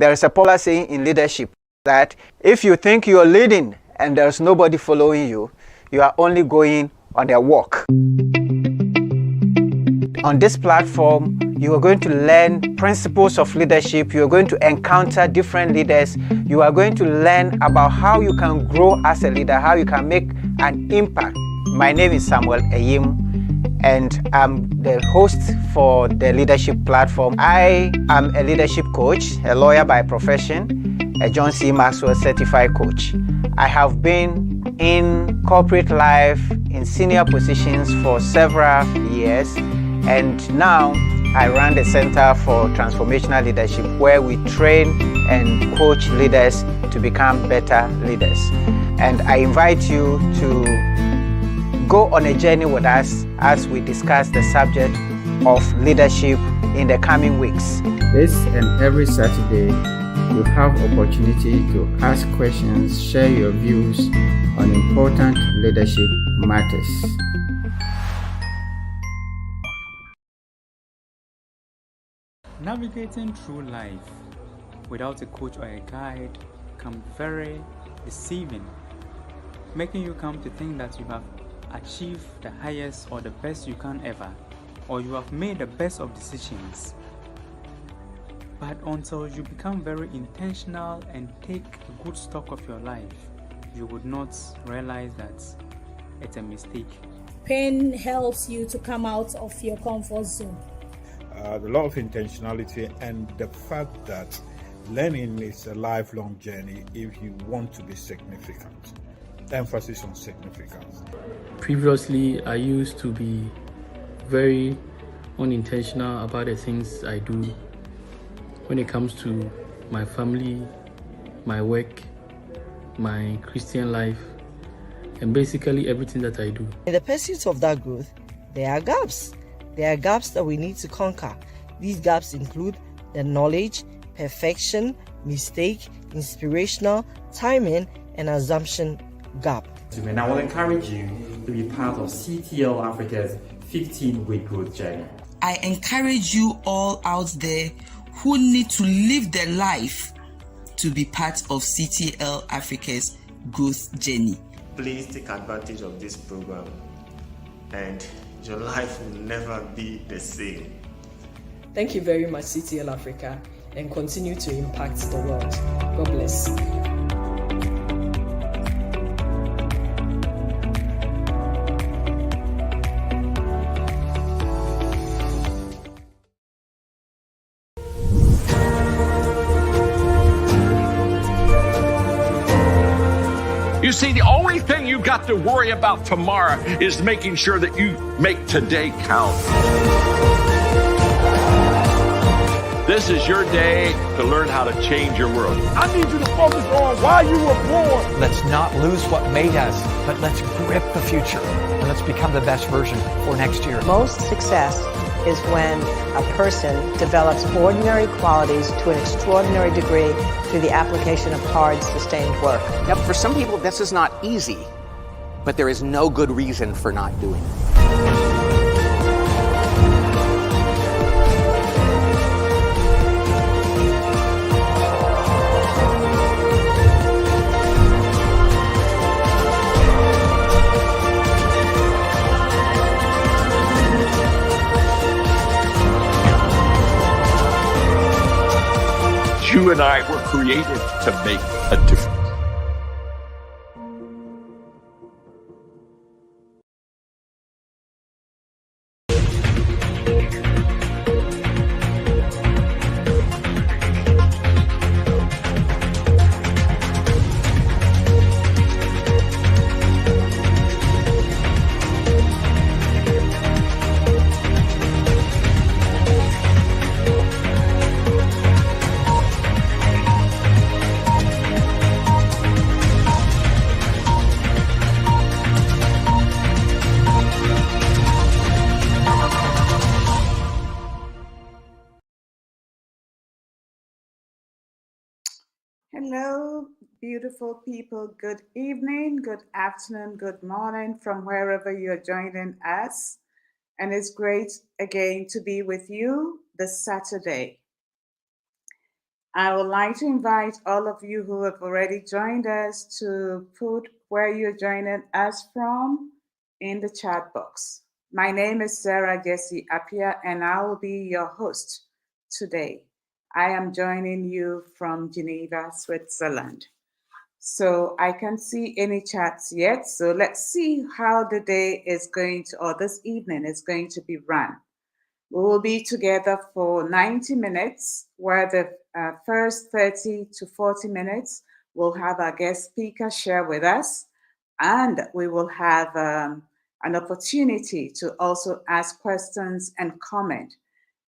There is a popular saying in leadership that if you think you're leading and there's nobody following you, you are only going on a walk. On this platform, you are going to learn principles of leadership. You are going to encounter different leaders. You are going to learn about how you can grow as a leader, how you can make an impact. My name is Ayim, and I'm the host for the leadership platform. I am a leadership coach, a lawyer by profession, a John C. Maxwell certified coach. I have been in corporate life in senior positions for several years, and now I run the Center for Transformational Leadership, where we train and coach leaders to become better leaders. And I invite you to go on a journey with us as we discuss the subject of leadership in the coming weeks. This and every Saturday, you have opportunity to ask questions, share your views on important leadership matters. Navigating through life without a coach or a guide can be very deceiving, making you come to think that you have achieved the highest or the best you can ever, or you have made the best of decisions. But until you become very intentional and take a good stock of your life, you would not realize that it's a mistake. Pain helps you to come out of your comfort zone. The law of intentionality and the fact that learning is a lifelong journey if you want to be significant. Emphasis on significance. Previously, I used to be very unintentional about the things I do when it comes to my family, my work, my Christian life, and basically everything that I do. In the pursuit of that growth, there are gaps. There are gaps that we need to conquer. These gaps include the knowledge, perfection, mistake, inspirational, timing, and assumption gap. And I will encourage you to be part of CTL Africa's 15-week growth journey. I encourage you all out there who need to live their life to be part of CTL Africa's growth journey. Please take advantage of this program, and your life will never be the same. Thank you very much, CTL Africa, and continue to impact the world. God bless. You see, the only thing you got to worry about tomorrow is making sure that you make today count. This is your day to learn how to change your world. I need you to focus on why you were born. Let's not lose what made us, but let's grip the future and let's become the best version for next year. Most success is when a person develops ordinary qualities to an extraordinary degree through the application of hard, sustained work. Now, for some people, this is not easy, but there is no good reason for not doing it. You and I were created to make a difference. Hello, beautiful people. Good evening, good afternoon, good morning from wherever you're joining us. And it's great again to be with you this Saturday. I would like to invite all of you who have already joined us to put where you're joining us from in the chat box. My name is Sarah Jessie Appiah, and I will be your host today. I am joining you from Geneva, Switzerland. So I can't see any chats yet. So let's see how the day is going to, or this evening is going to be run. We will be together for 90 minutes, where the first 30 to 40 minutes we'll have our guest speaker share with us, and we will have an opportunity to also ask questions and comment.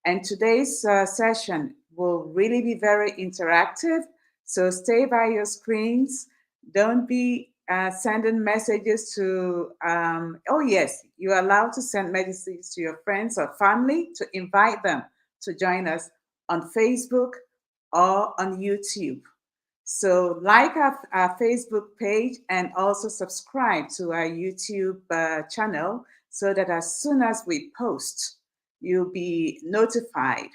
And today's session will really be very interactive, so stay by your screens. Don't be sending messages to, oh yes, you're allowed to send messages to your friends or family to invite them to join us on Facebook or on YouTube. So like our Facebook page and also subscribe to our YouTube channel so that as soon as we post, you'll be notified,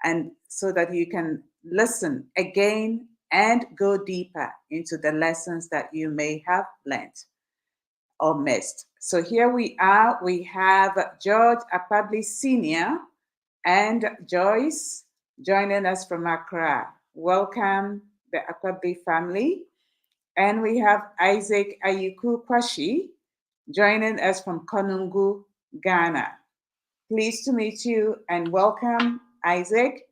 and so that you can listen again and go deeper into the lessons that you may have learned or missed. So here we are. We have George Apabli Sr. and Joyce joining us from Accra. Welcome, the Apabli family. And we have Isaac Ayuku Kwashi joining us from Konungu, Ghana. Pleased to meet you and welcome, Isaac.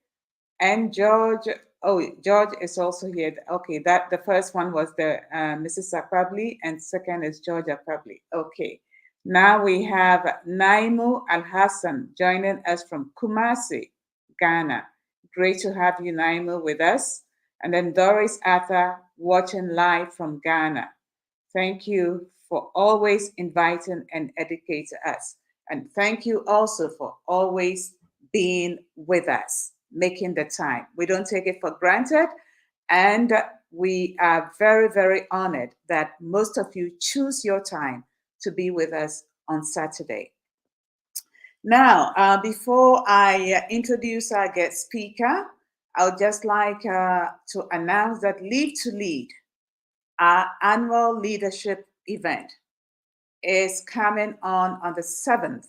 And George, oh, George is also here. Okay, that the first one was the Mrs. Akpabli, and second is George Akpabli. Okay, now we have Naimu Al Hassan joining us from Kumasi, Ghana. Great to have you, Naimu, with us. And then Doris Arthur watching live from Ghana. Thank you for always inviting and educating us. And thank you also for always being with us, making the time. We don't take it for granted. And we are very, very honored that most of you choose your time to be with us on Saturday. Now, before I introduce our guest speaker, I would just like to announce that Lead to Lead, our annual leadership event, is coming on the 7th.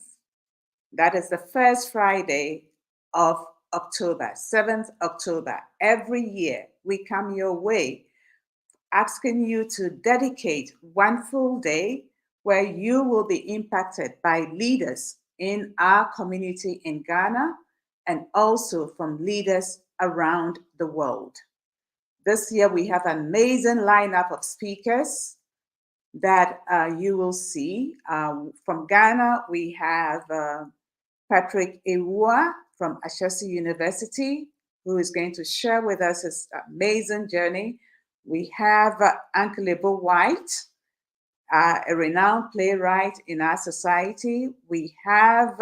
That is the first Friday of October, 7th October. Every year we come your way asking you to dedicate one full day where you will be impacted by leaders in our community in Ghana and also from leaders around the world. This year we have an amazing lineup of speakers that you will see. From Ghana, we have Patrick Ewua from Ashesi University, who is going to share with us his amazing journey. We have Uncle Lebo White, a renowned playwright in our society. We have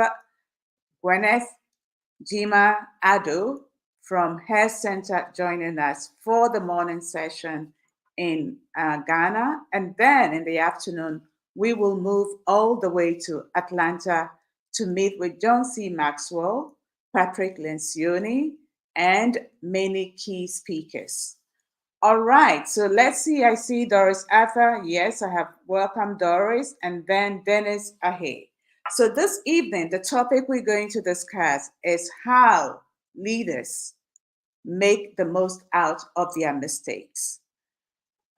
Gwyneth Jima Ado from Hair Center joining us for the morning session in Ghana. And then in the afternoon, we will move all the way to Atlanta to meet with John C. Maxwell, Patrick Lencioni, and many key speakers. All right, so let's see. I see Doris Arthur. Yes, I have welcomed Doris, and then Dennis Ahe. So this evening, the topic we're going to discuss is how leaders make the most out of their mistakes.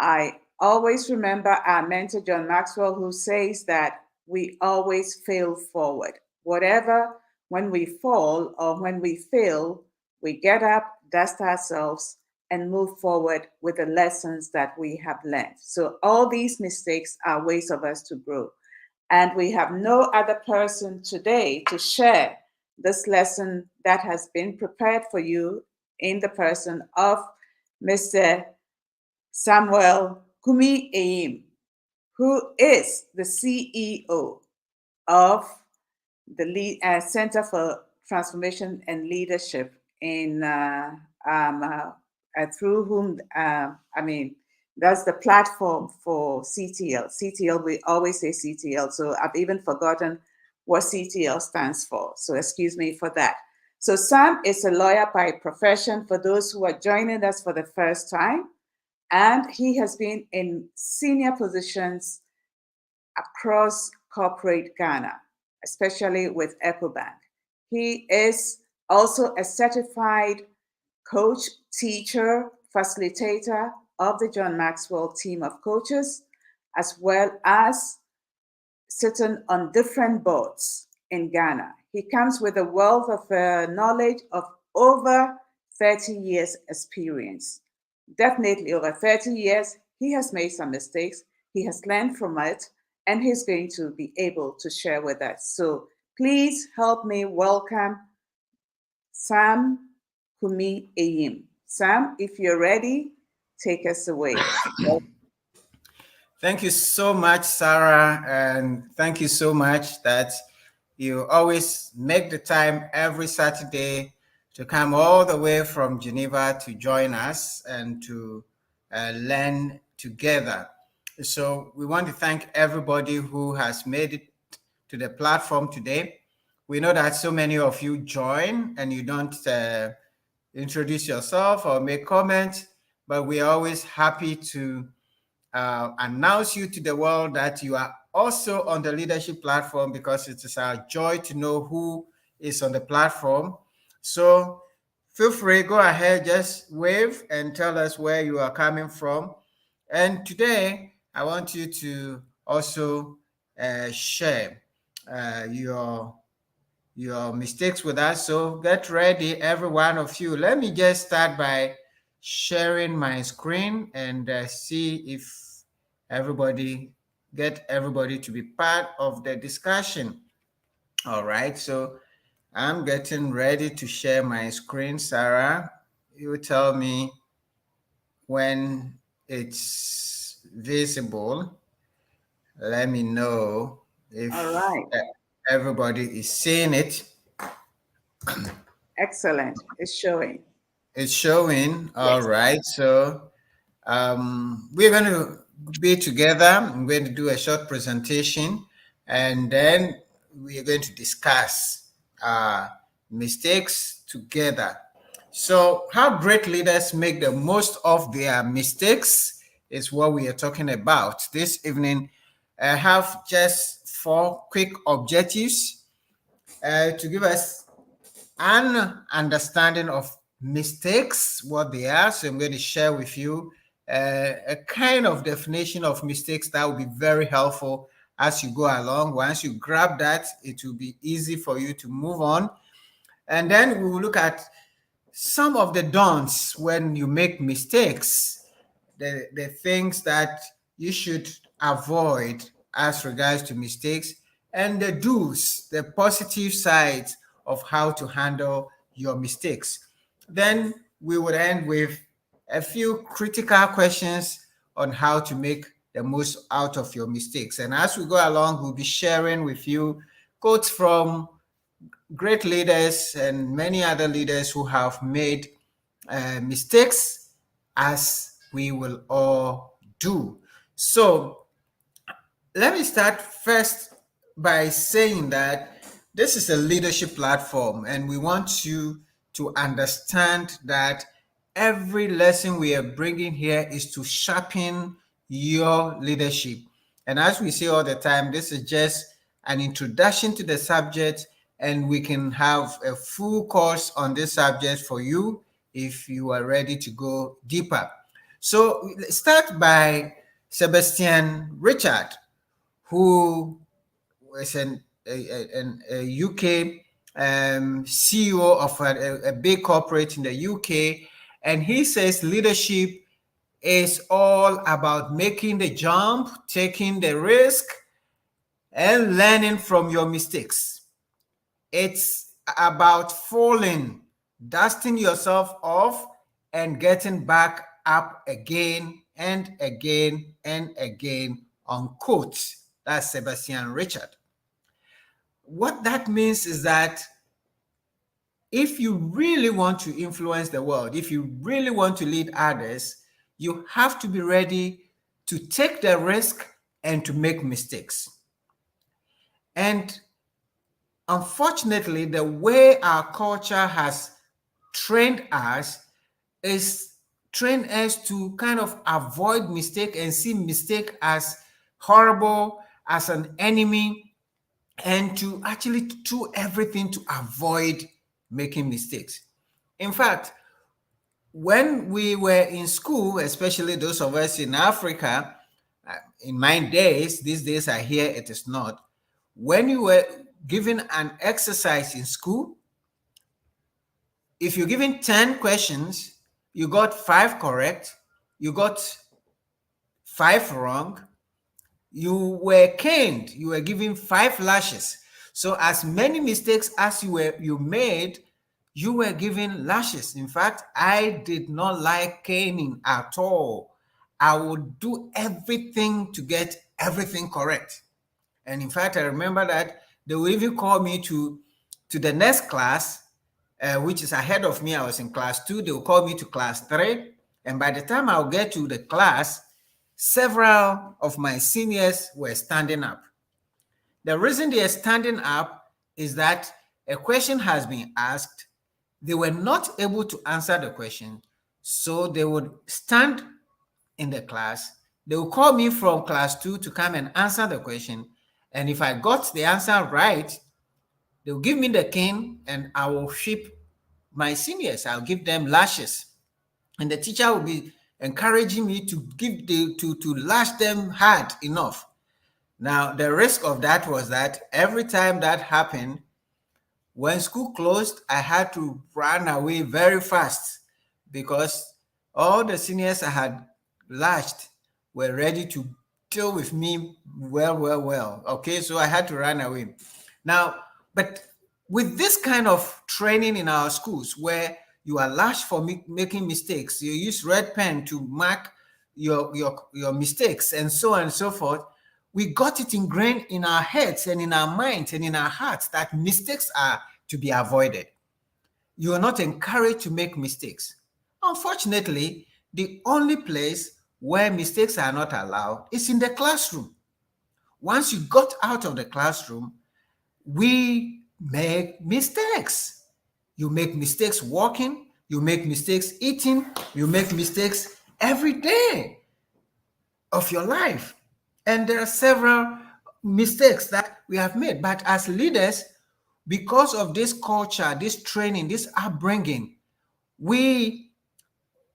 I always remember our mentor, John Maxwell, who says that we always fail forward. Whatever, when we fall or when we fail, we get up, dust ourselves, and move forward with the lessons that we have learned. So all these mistakes are ways of us to grow. And we have no other person today to share this lesson that has been prepared for you in the person of Mr. Samuel Kumi Ayim, who is the CEO of the Center for Transformation and Leadership in through whom that's the platform for CTL. CTL, we always say CTL, so I've even forgotten what CTL stands for. So excuse me for that. So Sam is a lawyer by profession for those who are joining us for the first time, and he has been in senior positions across corporate Ghana, especially with EcoBank. He is also a certified coach, teacher, facilitator of the John Maxwell team of coaches, as well as sitting on different boards in Ghana. He comes with a wealth of knowledge of over 30 years experience. Definitely over 30 years, he has made some mistakes. He has learned from it, and he's going to be able to share with us. So please help me welcome Sam Kumi Ayim. Sam, if you're ready, take us away. Thank you so much, Sarah, and thank you so much that you always make the time every Saturday to come all the way from Geneva to join us and to learn together. So we want to thank everybody who has made it to the platform today. We know that so many of you join and you don't introduce yourself or make comments, but we're always happy to announce you to the world that you are also on the leadership platform, because it is our joy to know who is on the platform. So feel free, go ahead, just wave and tell us where you are coming from. And today, I want you to also share your mistakes with us. So get ready, every one of you. Let me just start by sharing my screen and see if get everybody to be part of the discussion. All right, so I'm getting ready to share my screen. Sarah, you tell me when it's visible. Let me know if everybody is seeing it. Excellent. It's showing. It's showing. All right. So we're going to be together. I'm going to do a short presentation, and then we are going to discuss mistakes together. So how great leaders make the most of their mistakes is what we are talking about this evening. I have just 4 quick objectives to give us an understanding of mistakes, what they are. So I'm going to share with you a kind of definition of mistakes that will be very helpful as you go along. Once you grab that, it will be easy for you to move on. And then we will look at some of the don'ts when you make mistakes, the things that you should avoid as regards to mistakes, and the do's, the positive sides of how to handle your mistakes. Then we would end with a few critical questions on how to make the most out of your mistakes. And as we go along, we'll be sharing with you quotes from great leaders and many other leaders who have made mistakes, as we will all do. So let me start first by saying that this is a leadership platform, and we want you to understand that every lesson we are bringing here is to sharpen your leadership. And as we say all the time, this is just an introduction to the subject, and we can have a full course on this subject for you if you are ready to go deeper. So let's start by Sebastian Richard, who was a UK CEO of a big corporate in the UK. And he says leadership is all about making the jump, taking the risk, and learning from your mistakes. It's about falling, dusting yourself off, and getting back up again and again and again, unquote. That's Sebastian Richard. What that means is that if you really want to influence the world, if you really want to lead others, you have to be ready to take the risk and to make mistakes. And unfortunately, the way our culture has trained us is trained us to kind of avoid mistake and see mistake as horrible, as an enemy, and to actually do everything to avoid making mistakes. In fact, when we were in school, especially those of us in Africa, in my days, these days I hear it is not, when you were given an exercise in school, if you're given 10 questions, you got 5 correct, you got 5 wrong, you were caned, you were given 5 lashes. So as many mistakes as you made, you were given lashes. In fact, I did not like caning at all. I would do everything to get everything correct. And in fact, I remember that they would even call me to the next class, which is ahead of me. I was in class 2. They will call me to class 3. And by the time I'll get to the class, several of my seniors were standing up. The reason they are standing up is that a question has been asked. They were not able to answer the question. So they would stand in the class. They would call me from class 2 to come and answer the question. And if I got the answer right, they will give me the cane and I will whip my seniors. I'll give them lashes. And the teacher will be encouraging me to to lash them hard enough. Now, the risk of that was that every time that happened, when school closed, I had to run away very fast because all the seniors I had lashed were ready to deal with me well. Okay, so I had to run away. Now, but with this kind of training in our schools where you are lashed for making mistakes, you use red pen to mark your mistakes and so on and so forth, we got it ingrained in our heads and in our minds and in our hearts that mistakes are to be avoided. You are not encouraged to make mistakes. Unfortunately, the only place where mistakes are not allowed is in the classroom. Once you got out of the classroom, we make mistakes. You make mistakes walking, you make mistakes eating, you make mistakes every day of your life. And there are several mistakes that we have made. But as leaders, because of this culture, this training, this upbringing, we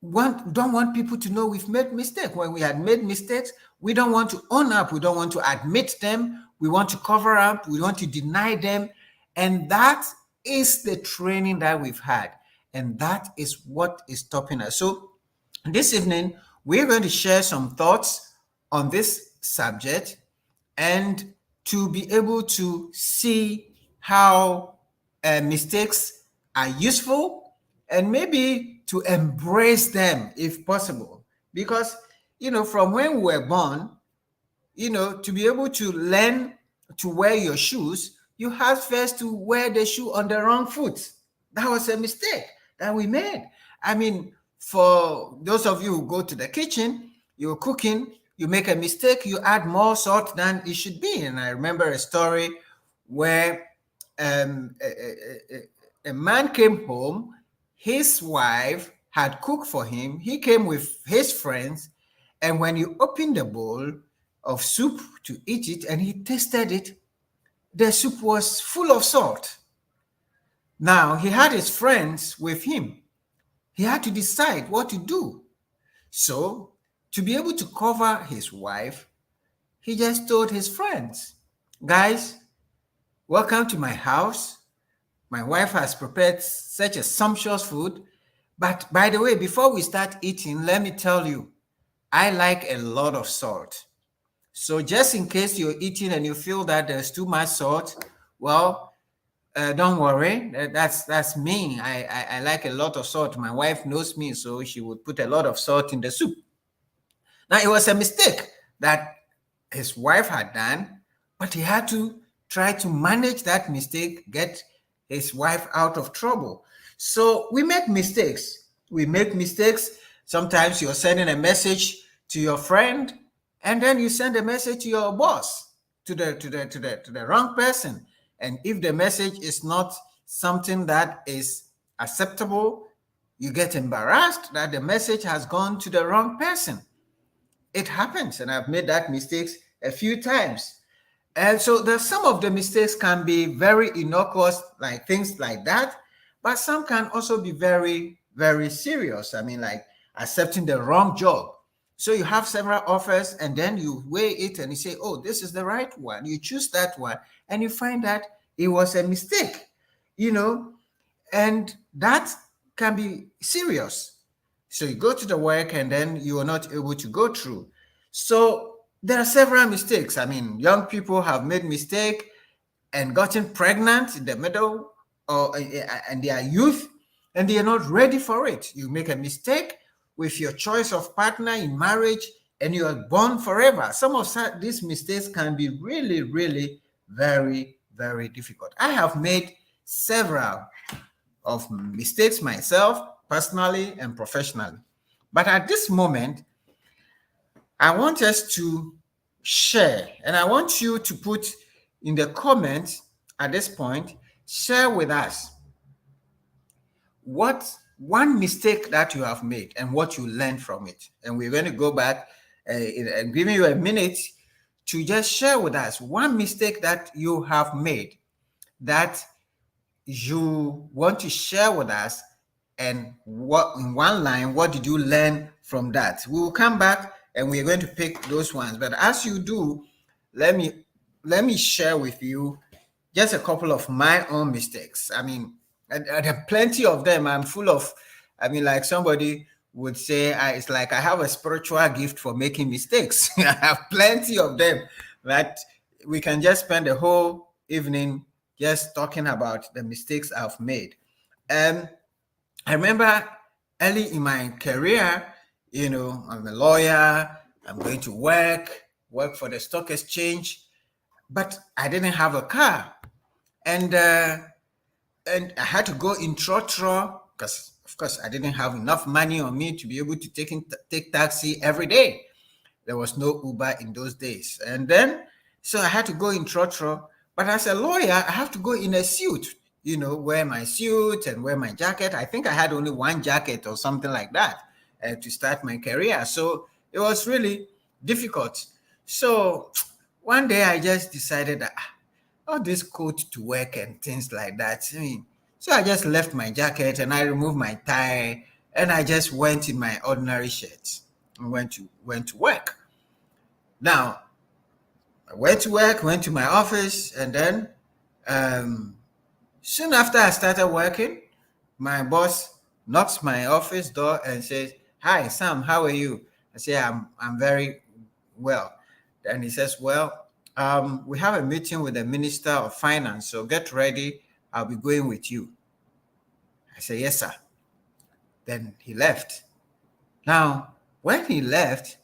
don't want people to know we've made mistakes. When we had made mistakes, we don't want to own up. We don't want to admit them. We want to cover up. We want to deny them. And that is the training that we've had. And that is what is stopping us. So this evening, we're going to share some thoughts on this subject and to be able to see how mistakes are useful and maybe to embrace them if possible. Because, from when we were born, to be able to learn to wear your shoes, you have first to wear the shoe on the wrong foot. That was a mistake that we made. I mean, for those of you who go to the kitchen, you're cooking, you make a mistake, you add more salt than it should be. And I remember a story where a man came home, his wife had cooked for him, he came with his friends, and when you opened the bowl of soup to eat it and he tasted it, the soup was full of salt. Now, he had his friends with him. He had to decide what to do. So, to be able to cover his wife, he just told his friends, guys, welcome to my house. My wife has prepared such a sumptuous food. But by the way, before we start eating, let me tell you, I like a lot of salt. So just in case you're eating and you feel that there's too much salt, well, don't worry. That's me. I like a lot of salt. My wife knows me, so she would put a lot of salt in the soup. Now, it was a mistake that his wife had done, but he had to try to manage that mistake, get his wife out of trouble. So we make mistakes. We make mistakes. Sometimes you're sending a message to your friend, and then you send a message to your boss, to the wrong person. And if the message is not something that is acceptable, you get embarrassed that the message has gone to the wrong person. It happens, and I've made that mistakes a few times. And so there's some of the mistakes can be very innocuous, like things like that, but some can also be very, very serious. I mean, like accepting the wrong job. So you have several offers and then you weigh it and you say, oh, this is the right one. You choose that one and you find that it was a mistake, and that can be serious. So you go to the work and then you are not able to go through. So there are several mistakes. I mean, young people have made mistake and gotten pregnant in the middle or and their youth, and they are not ready for it. You make a mistake with your choice of partner in marriage and you are born forever. Some of these mistakes can be really, really very, very difficult. I have made several of mistakes myself, personally and professionally. But at this moment, I want us to share, and I want you to put in the comments at this point, share with us what one mistake that you have made and what you learned from it. And we're going to go back and giving you a minute to just share with us one mistake that you have made that you want to share with us, and what in one line, what did you learn from that? We will come back and we're going to pick those ones. But as you do, let me share with you just a couple of my own mistakes. I mean, and there are plenty of them. I'm full of, I mean, like somebody would say, it's like I have a spiritual gift for making mistakes. I have plenty of them that we can just spend the whole evening just talking about the mistakes I've made. I remember early in my career, I'm a lawyer, I'm going to work for the stock exchange, but I didn't have a car. And I had to go in trotro because, of course, I didn't have enough money on me to be able to take taxi every day. There was no Uber in those days. And then, so I had to go in trotro. But as a lawyer, I have to go in a suit, wear my suit and wear my jacket. I think I had only one jacket or something like that to start my career. So it was really difficult. So one day I just decided that all this coat to work and things like that. So I just left my jacket and I removed my tie and I just went in my ordinary shirt and went to work. Now, I went to work, went to my office, and then soon after I started working, my boss knocks my office door and says, "Hi, Sam, how are you?" I say, I'm very well. Then he says, "Well, we have a meeting with the Minister of Finance, so get ready. I'll be going with you." I say, "Yes, sir." Then he left. Now, when he left,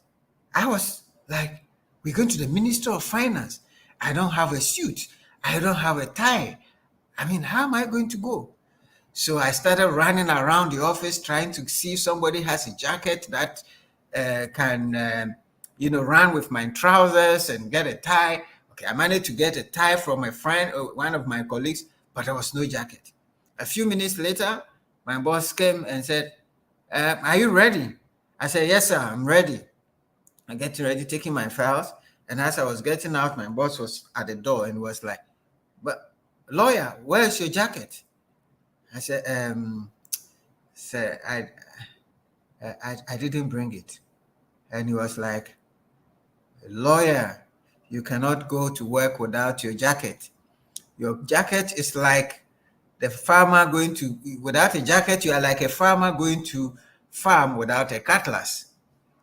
I was like, we're going to the Minister of Finance. I don't have a suit. I don't have a tie. I mean, how am I going to go? So I started running around the office trying to see if somebody has a jacket that can, run with my trousers and get a tie. Okay, I managed to get a tie from a friend or one of my colleagues, but there was no jacket. A few minutes later, my boss came and said, "Are you ready?" I said, "Yes, sir, I'm ready." I get ready, taking my files. And as I was getting out, my boss was at the door and was like, "But lawyer, where's your jacket?" I said, "Sir, I didn't bring it." And he was like, "Lawyer, you cannot go to work without your jacket. Your jacket is like the farmer without a jacket, you are like a farmer going to farm without a cutlass.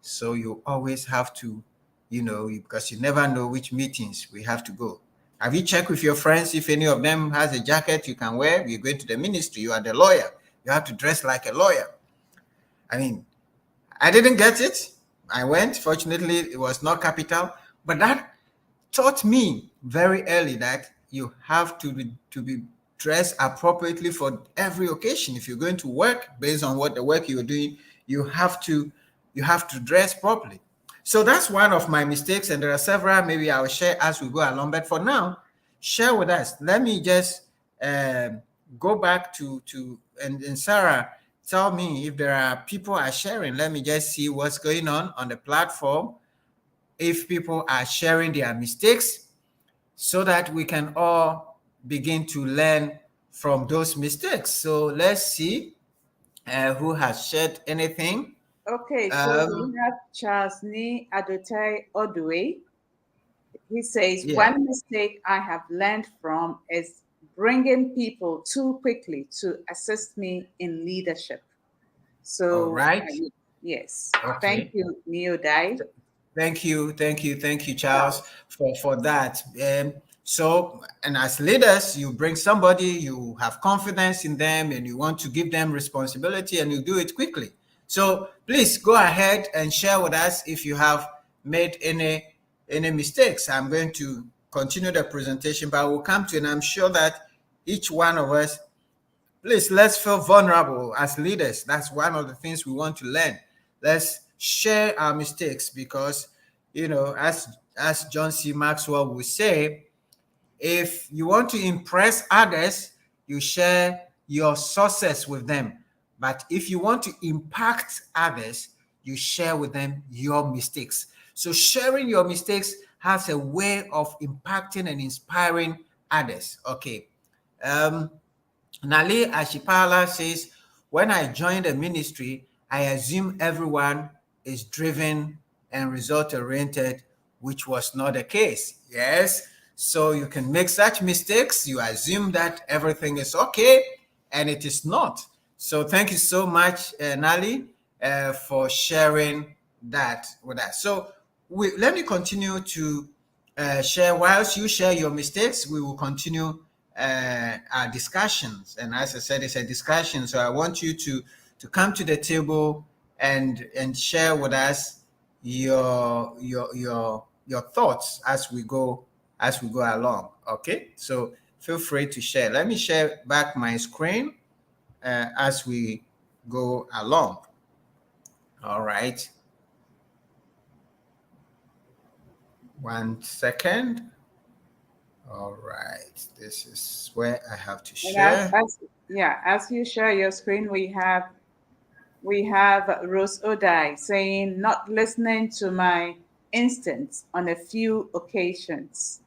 So you always have to, because you never know which meetings we have to go. Have you checked with your friends if any of them has a jacket you can wear? You're going to the ministry, you are the lawyer. You have to dress like a lawyer." I mean, I didn't get it. I went. Fortunately, it was not capital. But that taught me very early that you have to be dressed appropriately for every occasion. If you're going to work based on what the work you're doing, you have to dress properly. So that's one of my mistakes, and there are several. Maybe I'll share as we go along. But for now, share with us. Let me just go back to and Sarah, tell me if there are people are sharing. Let me just see what's going on the platform. If people are sharing their mistakes, so that we can all begin to learn from those mistakes. So let's see who has shared anything. Okay, so we have Charles Ni Adotai Odue. He says, one mistake I have learned from is bringing people too quickly to assist me in leadership. So, all right. Yes. Okay. Thank you, Neodai. Thank you, Charles, for that. So, and as leaders, you bring somebody, you have confidence in them, and you want to give them responsibility, and you do it quickly. So, please go ahead and share with us if you have made any mistakes. I'm going to continue the presentation, but we'll come to, and I'm sure that each one of us, please, let's feel vulnerable as leaders. That's one of the things we want to learn. Let's share our mistakes because, as John C. Maxwell would say, if you want to impress others, you share your success with them. But if you want to impact others, you share with them your mistakes. So sharing your mistakes has a way of impacting and inspiring others. Okay. Nali Ashipala says, when I joined the ministry, I assume everyone is driven and result-oriented, which was not the case. Yes, so you can make such mistakes. You assume that everything is okay, and it is not. So thank you so much, Nali, for sharing that with us. So let me continue to share. Whilst you share your mistakes, we will continue our discussions. And as I said, it's a discussion. So I want you to come to the table and share with us your thoughts as we go along. Okay, so feel free to share. Let me share back my screen as we go along. All right. 1 second. All right, this is where I have to share. As you share your screen, we have Rose Odai saying, not listening to my instincts on a few occasions.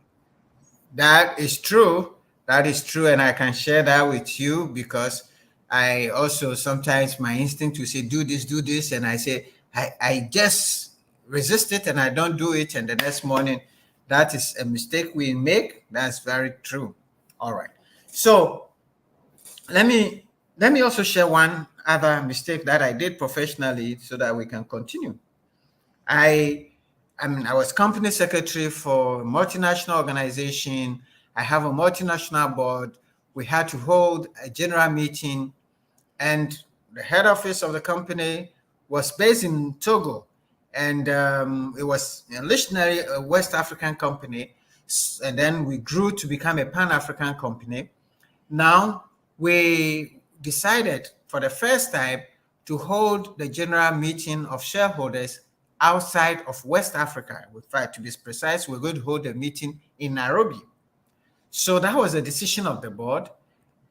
That is true. That is true. And I can share that with you because I also sometimes my instinct to say, do this. And I say, I just resist it and I don't do it. And the next morning, that is a mistake we make. That's very true. All right. So let me also share one other mistake that I did professionally so that we can continue. I was company secretary for a multinational organization. I have a multinational board. We had to hold a general meeting, and the head office of the company was based in Togo, and it was originally a West African company, and then we grew to become a Pan-African company. Now we decided for the first time to hold the general meeting of shareholders outside of West Africa. In fact, to be precise, we're going to hold a meeting in Nairobi. So that was a decision of the board.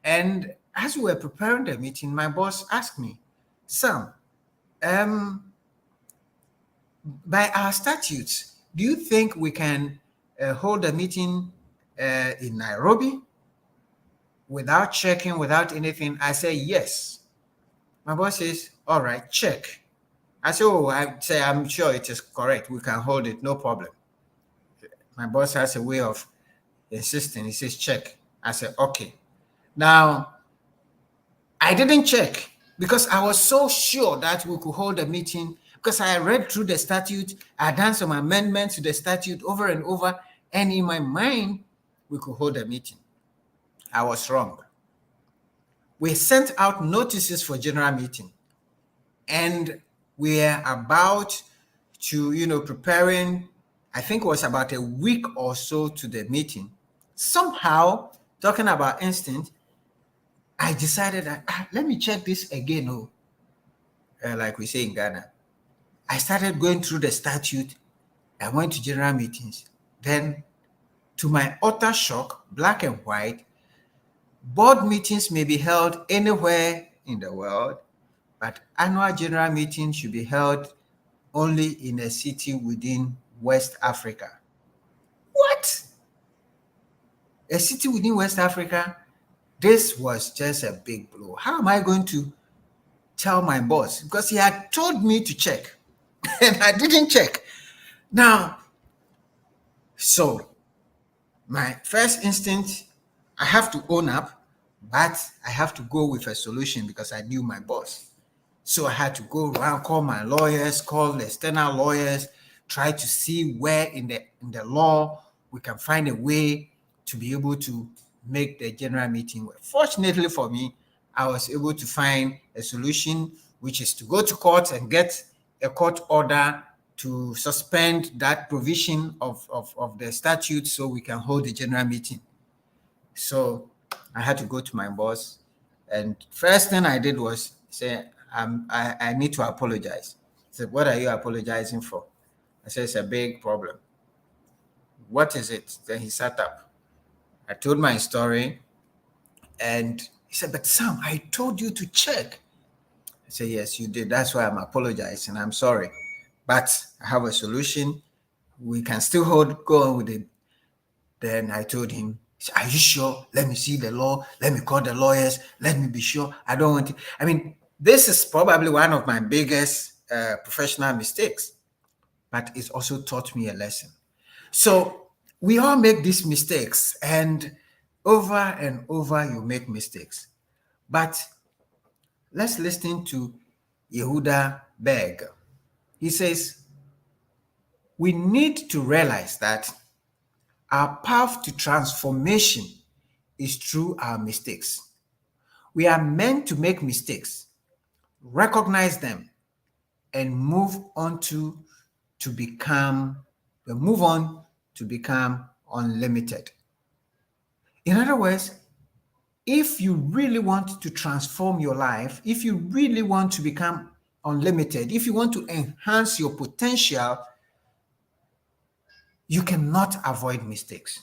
And as we were preparing the meeting, my boss asked me, Sam, by our statutes, do you think we can hold a meeting in Nairobi without checking, without anything? I say, yes. My boss says, all right, check. I say, I'm sure it is correct. We can hold it, no problem. My boss has a way of insisting. He says, check. I said, okay. Now, I didn't check because I was so sure that we could hold a meeting because I read through the statute. I had done some amendments to the statute over and over. And in my mind, we could hold a meeting. I was wrong. We sent out notices for general meeting. And we're about to, preparing, I think it was about a week or so to the meeting. Somehow, talking about instinct, I decided that, let me check this again, like we say in Ghana. I started going through the statute. I went to general meetings. Then To my utter shock, black and white, board meetings may be held anywhere in the world, but annual general meetings should be held only in a city within West Africa. What? A city within West Africa? This was just a big blow. How am I going to tell my boss? Because he had told me to check and I didn't check. Now, so my first instinct, I have to own up, but I have to go with a solution because I knew my boss. So I had to go around, call my lawyers, call the external lawyers, try to see where in the law we can find a way to be able to make the general meeting work. Fortunately for me, I was able to find a solution, which is to go to court and get a court order to suspend that provision of the statute so we can hold the general meeting. So I had to go to my boss, and first thing I did was say, I need to apologize. He said, what are you apologizing for? I said, it's a big problem. What is it? Then he sat up. I told my story, and he said, but Sam, I told you to check. I said, yes, you did. That's why I'm apologizing. I'm sorry. But I have a solution. We can still go on with it. Then I told him, are you sure? Let me see the law. Let me call the lawyers. Let me be sure. I don't want to. I mean, this is probably one of my biggest professional mistakes, but it's also taught me a lesson. So we all make these mistakes, and over you make mistakes. But let's listen to Yehuda Berg. He says, we need to realize that our path to transformation is through our mistakes. We are meant to make mistakes, recognize them, and move on to become unlimited. In other words, if you really want to transform your life, if you really want to become unlimited, if you want to enhance your potential, you cannot avoid mistakes.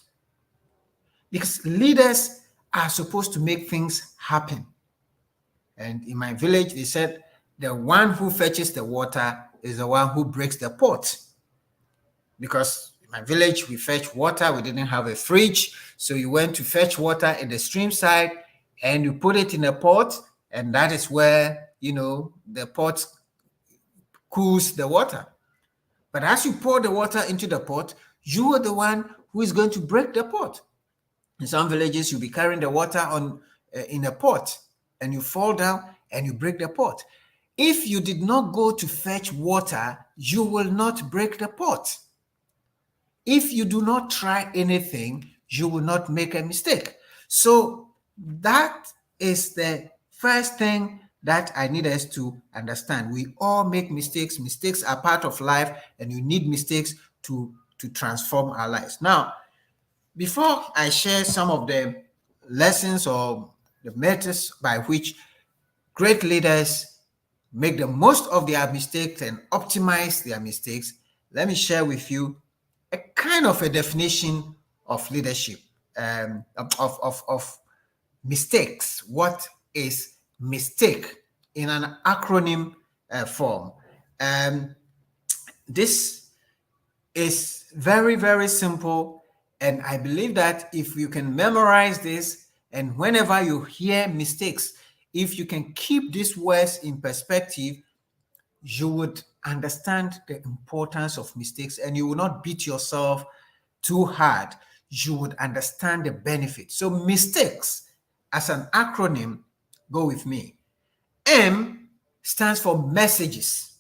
Because leaders are supposed to make things happen. And in my village, they said, the one who fetches the water is the one who breaks the pot. Because in my village, we fetch water. We didn't have a fridge. So you went to fetch water in the stream side and you put it in a pot. And that is where, the pot cools the water. But as you pour the water into the pot, you are the one who is going to break the pot. In some villages, you'll be carrying the water in a pot and you fall down and you break the pot. If you did not go to fetch water, you will not break the pot. If you do not try anything, you will not make a mistake. So that is the first thing that I need us to understand. We all make mistakes. Mistakes are part of life, and you need mistakes to transform our lives. Now, before I share some of the lessons or the methods by which great leaders make the most of their mistakes and optimize their mistakes, let me share with you a kind of a definition of leadership, of mistakes. What is mistake in an acronym form? This is very, very simple. And I believe that if you can memorize this, and whenever you hear mistakes, if you can keep these words in perspective, you would understand the importance of mistakes and you will not beat yourself too hard. You would understand the benefit. So mistakes as an acronym, go with me. M stands for messages.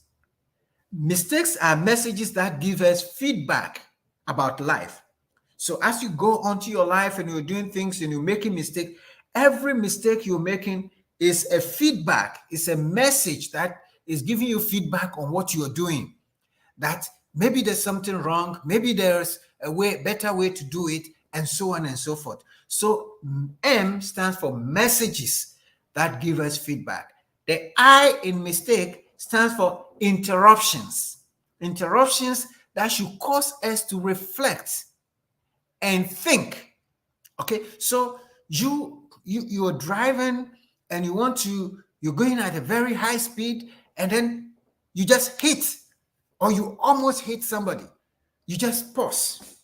Mistakes are messages that give us feedback about life. So as you go onto your life and you're doing things and you're making mistakes, every mistake you're making is a feedback. It's a message that is giving you feedback on what you're doing. That maybe there's something wrong, maybe there's a better way to do it, and so on and so forth. So M stands for messages that give us feedback. The I in mistake stands for interruptions. Interruptions that should cause us to reflect and think. Okay, so you are driving and you're going at a very high speed, and then you just hit, or you almost hit somebody. You just pause,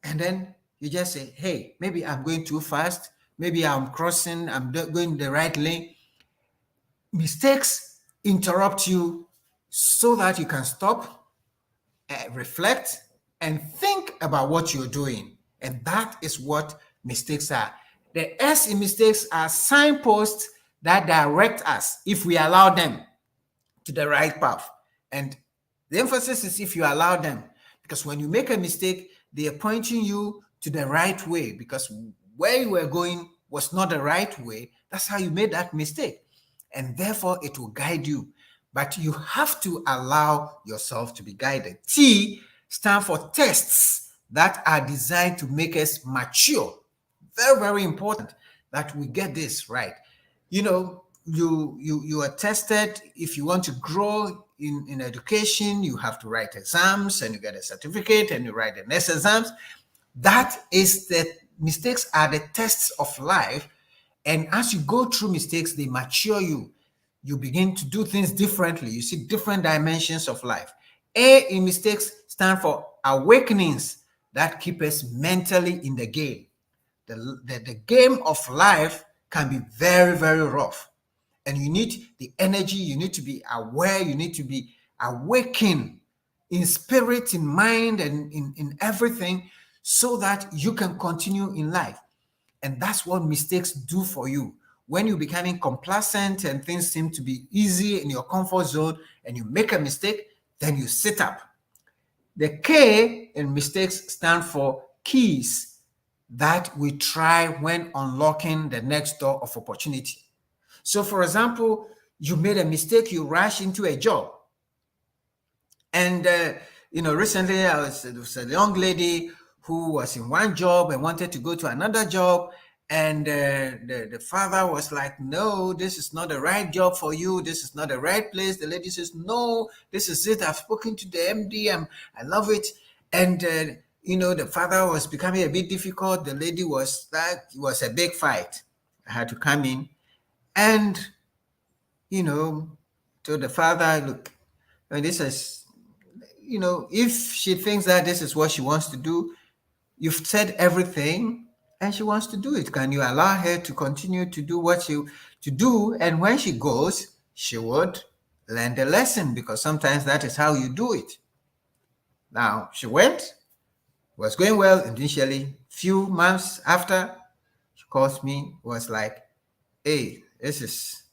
and then you just say, hey, maybe I'm going too fast, maybe I'm crossing, I'm going the right lane. Mistakes interrupt you so that you can stop, reflect, and think about what you're doing. And that is what mistakes are. The S in mistakes are signposts that direct us, if we allow them, to the right path. And the emphasis is if you allow them, because when you make a mistake, they are pointing you to the right way, because where you were going was not the right way. That's how you made that mistake. And therefore, it will guide you. But you have to allow yourself to be guided. T stands for tests that are designed to make us mature. Very, very important that we get this right. You know, you are tested. If you want to grow in education, you have to write exams and you get a certificate and you write the next exams. That is the mistakes are the tests of life. And as you go through mistakes, they mature you. You begin to do things differently. You see different dimensions of life. A in mistakes stand for awakenings that keep us mentally in the game. The game of life can be very, very rough. And you need the energy, you need to be aware, you need to be awakened in spirit, in mind, and in everything, so that you can continue in life. And that's what mistakes do for you. When you're becoming complacent and things seem to be easy in your comfort zone and you make a mistake, then you sit up. The K in mistakes stand for keys that we try when unlocking the next door of opportunity. So, for example, you made a mistake, you rush into a job. And, recently there was a young lady who was in one job and wanted to go to another job. And the father was like, no, this is not the right job for you. This is not the right place. The lady says, no, this is it. I've spoken to the MD. I love it. And, the father was becoming a bit difficult. The lady was like, it was a big fight. I had to come in and, told the father, look, this is, if she thinks that this is what she wants to do, you've said everything and she wants to do it. Can you allow her to continue to do what she to do? And when she goes, she would learn the lesson, because sometimes that is how you do it. Now, she went, was going well initially. Few months after, she calls me, was like, hey, this is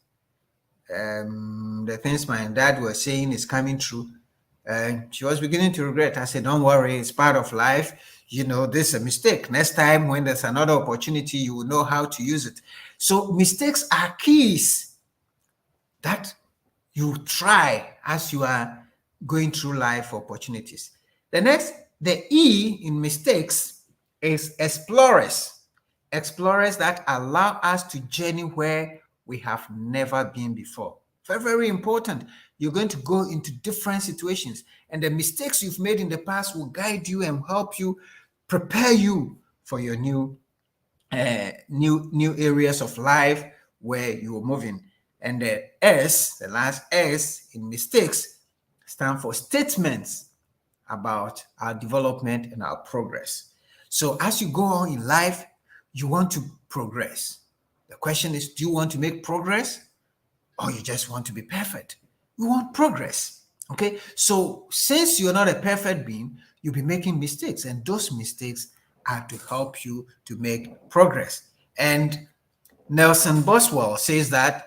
the things my dad was saying is coming true. And she was beginning to regret. I said, don't worry, it's part of life. This is a mistake. Next time when there's another opportunity, you will know how to use it. So mistakes are keys that you try as you are going through life opportunities. The E in mistakes is explorers. Explorers that allow us to journey where we have never been before. Very, very important. You're going to go into different situations, and the mistakes you've made in the past will guide you and help you, prepare you for your new areas of life where you are moving. And the S, the last S in mistakes, stand for statements about our development and our progress. So as you go on in life, you want to progress. The question is, do you want to make progress, or you just want to be perfect? You want progress. Okay, so since you're not a perfect being, you'll be making mistakes, and those mistakes are to help you to make progress. And Nelson Boswell says that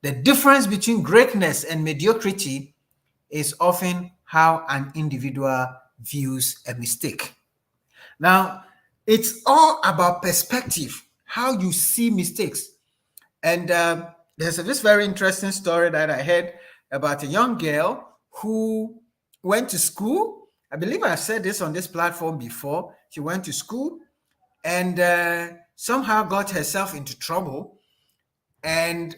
the difference between greatness and mediocrity is often how an individual views a mistake. Now, it's all about perspective, how you see mistakes. And there's this very interesting story that I heard about a young girl who went to school. I believe I've said this on this platform before. She went to school and somehow got herself into trouble. And,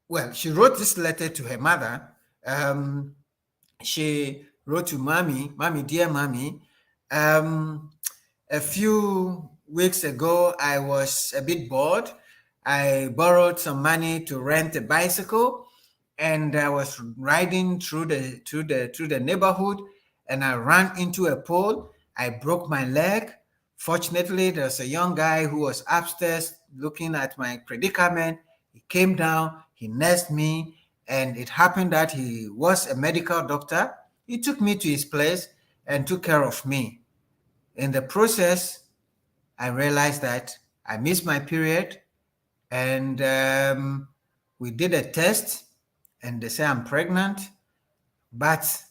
well, she wrote this letter to her mother. She wrote to mommy, dear mommy, a few weeks ago, I was a bit bored. I borrowed some money to rent a bicycle, and I was riding through the neighborhood, and I ran into a pole. I broke my leg. Fortunately, there's a young guy who was upstairs looking at my predicament. He came down, he nursed me, and it happened that he was a medical doctor. He took me to his place and took care of me. In the process, I realized that I missed my period, and we did a test, and they say I'm pregnant, but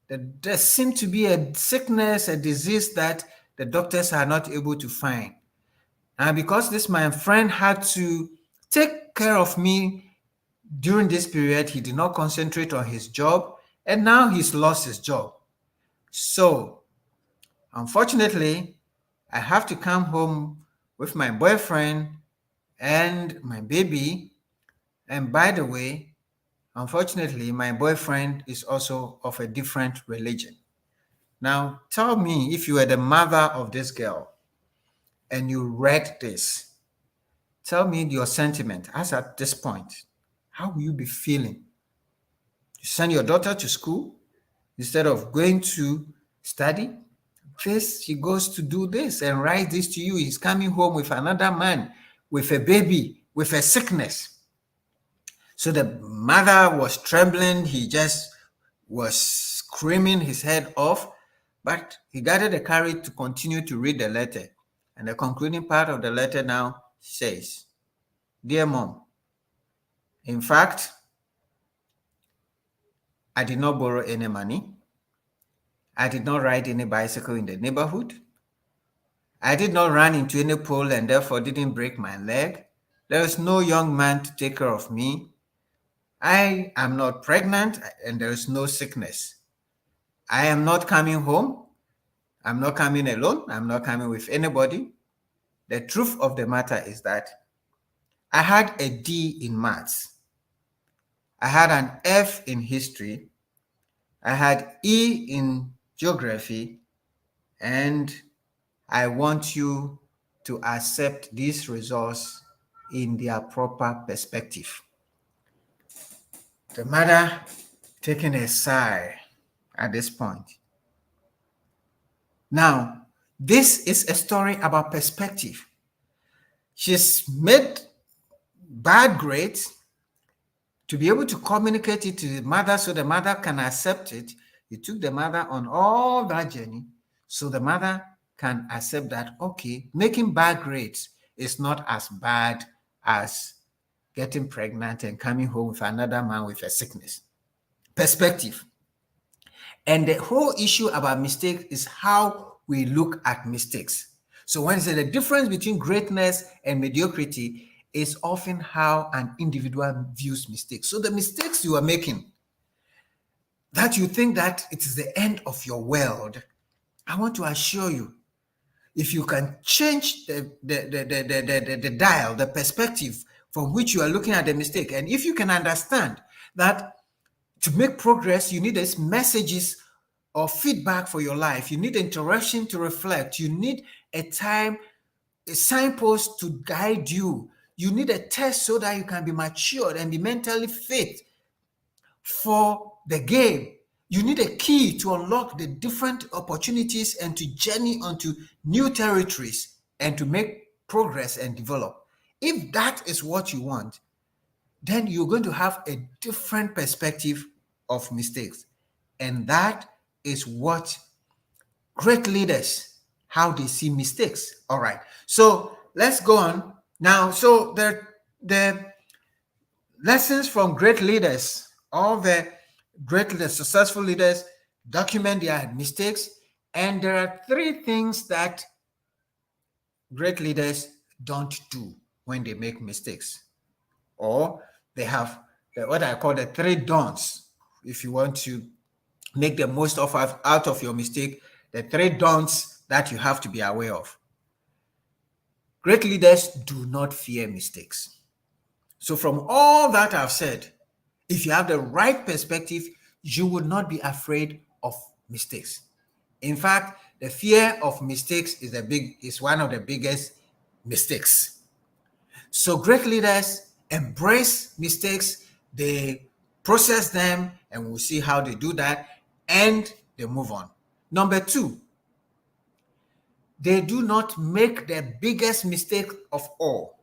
there seemed to be a sickness, a disease that the doctors are not able to find. And because this my friend had to take care of me during this period, he did not concentrate on his job, and now he's lost his job. So, unfortunately, I have to come home with my boyfriend and my baby. And by the way, unfortunately, my boyfriend is also of a different religion. Now, tell me, if you were the mother of this girl and you read this, tell me your sentiment as at this point. How will you be feeling? You send your daughter to school instead of going to study. This, she goes to do this and write this to you. He's coming home with another man, with a baby, with a sickness. So the mother was trembling. He just was screaming his head off, but he gathered the courage to continue to read the letter. And the concluding part of the letter now says, "Dear Mom, in fact, I did not borrow any money. I did not ride any bicycle in the neighborhood. I did not run into any pole and therefore didn't break my leg. There is no young man to take care of me. I am not pregnant and there is no sickness. I am not coming home. I'm not coming alone. I'm not coming with anybody. The truth of the matter is that I had a D in maths. I had an F in history. I had E in geography, and I want you to accept these results in their proper perspective." The mother taking a sigh at this point. Now, this is a story about perspective. She's made bad grades. To be able to communicate it to the mother so the mother can accept it, you took the mother on all that journey so the mother can accept that, okay, making bad grades is not as bad as getting pregnant and coming home with another man with a sickness. Perspective. And the whole issue about mistakes is how we look at mistakes. So when I say the difference between greatness and mediocrity is often how an individual views mistakes. So the mistakes you are making, that you think that it is the end of your world, I want to assure you, if you can change the dial, the perspective from which you are looking at the mistake, and if you can understand that to make progress, you need these messages or feedback for your life, you need interruption to reflect, you need a time, a signpost to guide you, you need a test so that you can be matured and be mentally fit for the game. You need a key to unlock the different opportunities and to journey onto new territories and to make progress and develop. If that is what you want, then you're going to have a different perspective of mistakes. And that is what great leaders, how they see mistakes. All right. So let's go on now. So the lessons from great leaders, all the great leaders, successful leaders document their mistakes. And there are three things that great leaders don't do when they make mistakes. Or they have what I call the three don'ts. If you want to make the most out of your mistake, the three don'ts that you have to be aware of. Great leaders do not fear mistakes. So from all that I've said, if you have the right perspective, you would not be afraid of mistakes. In fact, the fear of mistakes is one of the biggest mistakes. So great leaders embrace mistakes, they process them, and we'll see how they do that, and they move on. Number 2, they do not make the biggest mistake of all.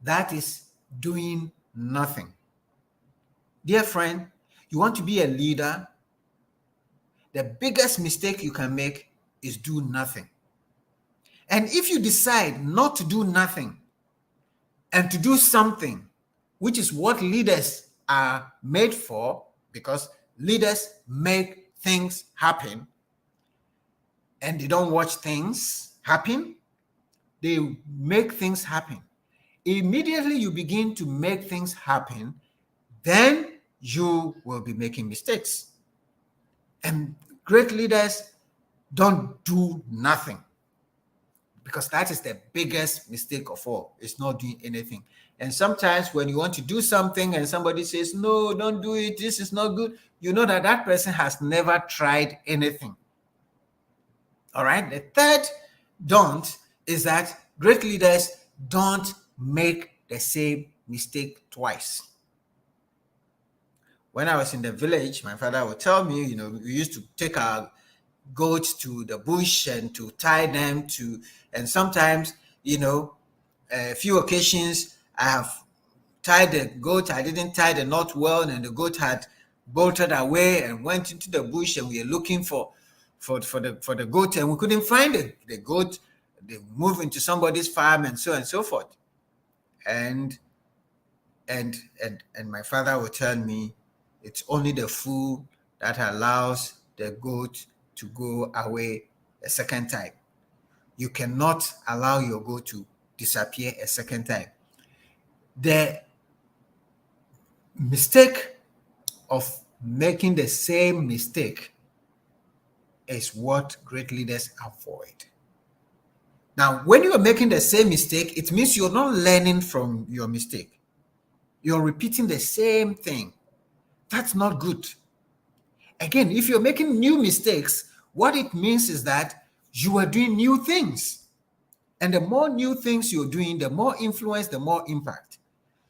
That is doing nothing. Dear friend, you want to be a leader, the biggest mistake you can make is do nothing. And if you decide not to do nothing and to do something, which is what leaders are made for, because leaders make things happen and they don't watch things happen, they make things happen. Immediately you begin to make things happen, then you will be making mistakes. And great leaders don't do nothing, because that is the biggest mistake of all. It's not doing anything. And sometimes when you want to do something and somebody says, no, don't do it, this is not good, you know that that person has never tried anything. All right. The third don't is that great leaders don't make the same mistake twice. When I was in the village, my father would tell me, we used to take our goats to the bush and to tie them to, and sometimes, a few occasions I have tied the goat, I didn't tie the knot well, and the goat had bolted away and went into the bush, and we were looking for the goat, and we couldn't find it. The goat, they moved into somebody's farm and so on and so forth. And my father would tell me, it's only the fool that allows the goat to go away a second time. You cannot allow your goat to disappear a second time. The mistake of making the same mistake is what great leaders avoid. Now, when you are making the same mistake, it means you're not learning from your mistake. You're repeating the same thing. That's not good. Again, if you're making new mistakes, what it means is that you are doing new things. And the more new things you're doing, the more influence, the more impact.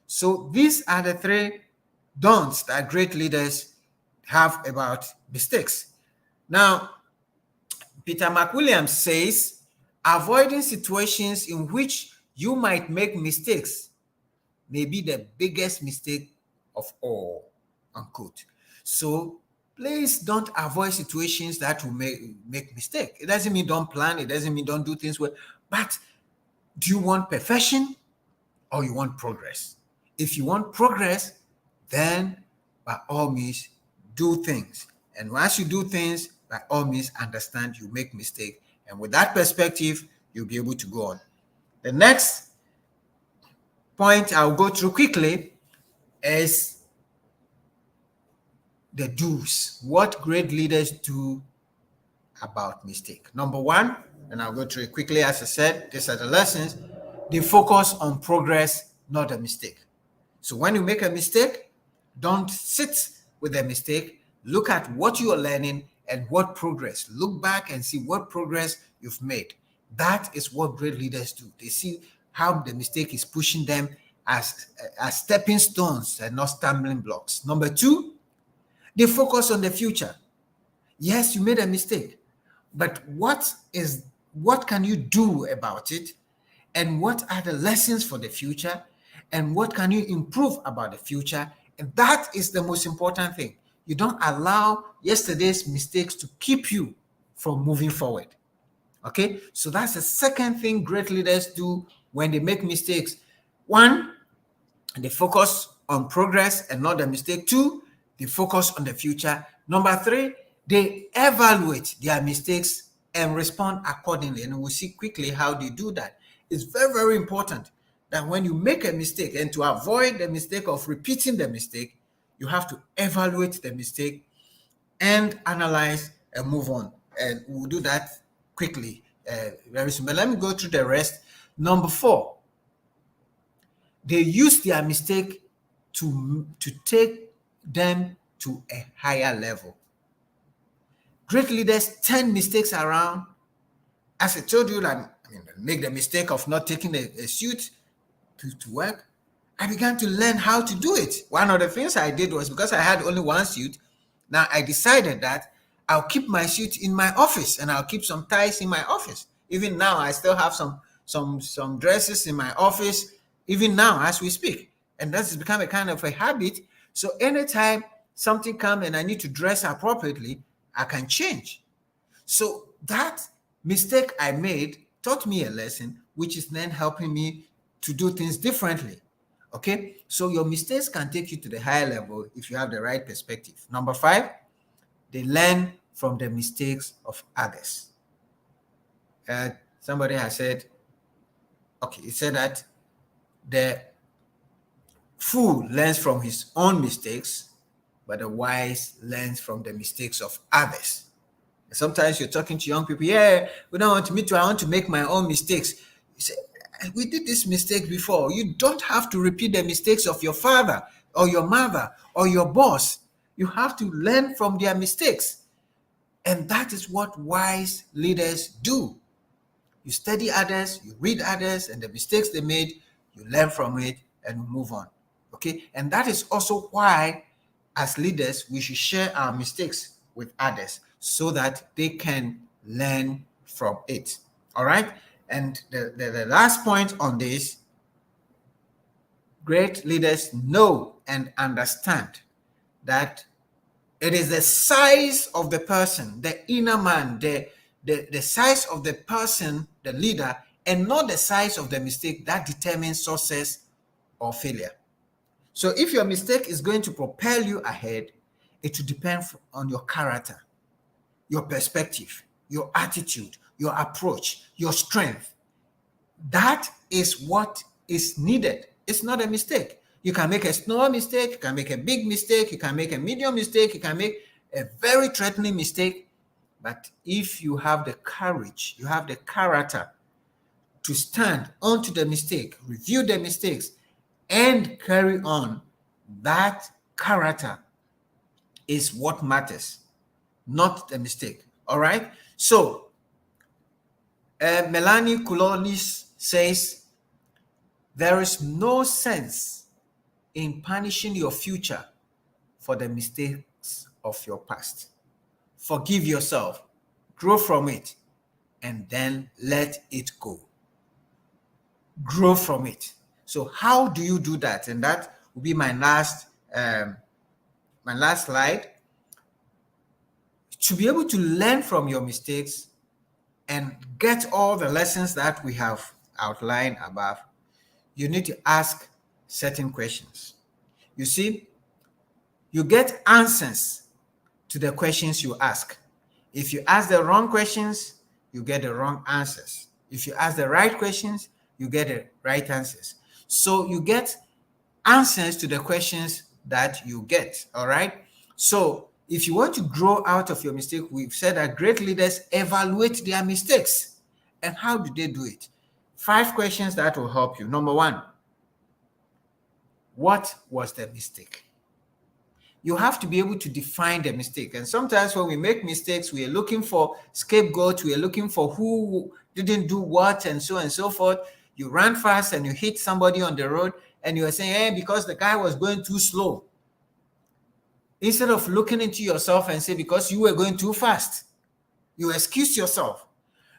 So these are the 3 don'ts that great leaders have about mistakes. Now, Peter McWilliams says, avoiding situations in which you might make mistakes may be the biggest mistake of all, unquote. So please don't avoid situations that will make mistake. It doesn't mean don't plan. It doesn't mean don't do things well. But do you want perfection or you want progress? If you want progress, then by all means, do things. And once you do things, by all means, understand you make mistake. And with that perspective, you'll be able to go on. The next point I'll go through quickly is the do's. What great leaders do about mistake. Number 1, and I'll go through it quickly. As I said, these are the lessons. They focus on progress, not a mistake. So when you make a mistake, don't sit with the mistake. Look at what you are learning and what progress. Look back and see what progress you've made. That is what great leaders do. They see how the mistake is pushing them as stepping stones and not stumbling blocks. Number 2, they focus on the future. Yes, you made a mistake, but what can you do about it? And what are the lessons for the future? And what can you improve about the future? And that is the most important thing. You don't allow yesterday's mistakes to keep you from moving forward. Okay, so that's the second thing great leaders do when they make mistakes. 1, they focus on progress and not the mistake. 2, they focus on the future. Number 3, they evaluate their mistakes and respond accordingly. And we'll see quickly how they do that. It's very, very important that when you make a mistake, and to avoid the mistake of repeating the mistake, you have to evaluate the mistake and analyze and move on. And we'll do that quickly, very soon. But let me go through the rest. Number 4, they use their mistake to take them to a higher level. Great leaders turn mistakes around. As I told you, make the mistake of not taking a suit to work. I began to learn how to do it. One of the things I did was, because I had only one suit, now I decided that I'll keep my suit in my office and I'll keep some ties in my office. Even now, I still have some dresses in my office, even now as we speak. And that's become a kind of a habit. So anytime something comes and I need to dress appropriately, I can change. So that mistake I made taught me a lesson, which is then helping me to do things differently. Okay, so your mistakes can take you to the higher level if you have the right perspective. Number 5, they learn from the mistakes of others. Somebody has said, okay, he said that the fool learns from his own mistakes, but the wise learns from the mistakes of others. Sometimes you're talking to young people, yeah, we don't want me to, I want to make my own mistakes. You say, we did this mistake before. You don't have to repeat the mistakes of your father or your mother or your boss. You have to learn from their mistakes. And that is what wise leaders do. You study others, you read others, and the mistakes they made, you learn from it and move on. Okay? And that is also why, as leaders, we should share our mistakes with others so that they can learn from it. All right? And the last point on this, great leaders know and understand that it is the size of the person, the inner man, the size of the person, the leader, and not the size of the mistake that determines success or failure. So if your mistake is going to propel you ahead, it will depend on your character, your perspective, your attitude, your approach, your strength. That is what is needed. It's not a mistake. You can make a small mistake, you can make a big mistake, you can make a medium mistake, you can make a very threatening mistake. But if you have the courage, you have the character to stand onto the mistake, review the mistakes, and carry on, that character is what matters, not the mistake. All right? So, Melanie Kulonis says, there is no sense in punishing your future for the mistakes of your past. Forgive yourself, grow from it, and then let it go. Grow from it. So how do you do that? And that will be my last slide. To be able to learn from your mistakes and get all the lessons that we have outlined above, you need to ask certain questions. You see, you get answers to the questions you ask. If you ask the wrong questions, you get the wrong answers. If you ask the right questions, you get the right answers. So you get answers to the questions that you get, all right? So if you want to grow out of your mistake, we've said that great leaders evaluate their mistakes. And how do they do it? 5 questions that will help you. Number 1, what was the mistake? You have to be able to define the mistake. And sometimes when we make mistakes, we are looking for scapegoats, we are looking for who didn't do what, and so forth. You ran fast and you hit somebody on the road, and you are saying, hey, because the guy was going too slow. Instead of looking into yourself and say, because you were going too fast, you excuse yourself.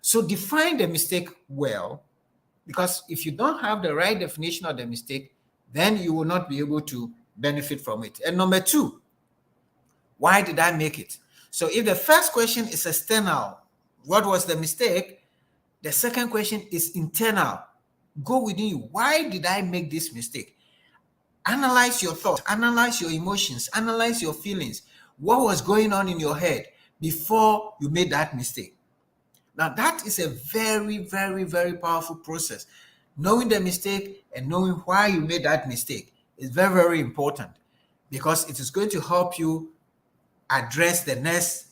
So define the mistake well, because if you don't have the right definition of the mistake, then you will not be able to benefit from it. And number 2, why did I make it? So if the first question is external, what was the mistake? The second question is internal. Go within you. Why did I make this mistake? Analyze your thoughts, analyze your emotions, analyze your feelings. What was going on in your head before you made that mistake? Now, that is a very, very, very powerful process. Knowing the mistake and knowing why you made that mistake is very, very important, because it is going to help you address the next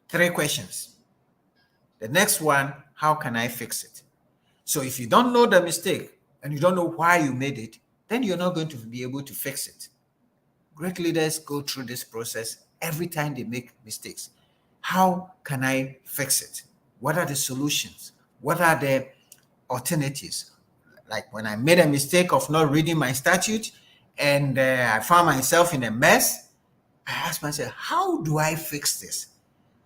3 questions. The next one, how can I fix it? So if you don't know the mistake and you don't know why you made it, then you're not going to be able to fix it. Great leaders go through this process every time they make mistakes. How can I fix it? What are the solutions? What are the alternatives? Like when I made a mistake of not reading my statute and I found myself in a mess, I asked myself, how do I fix this?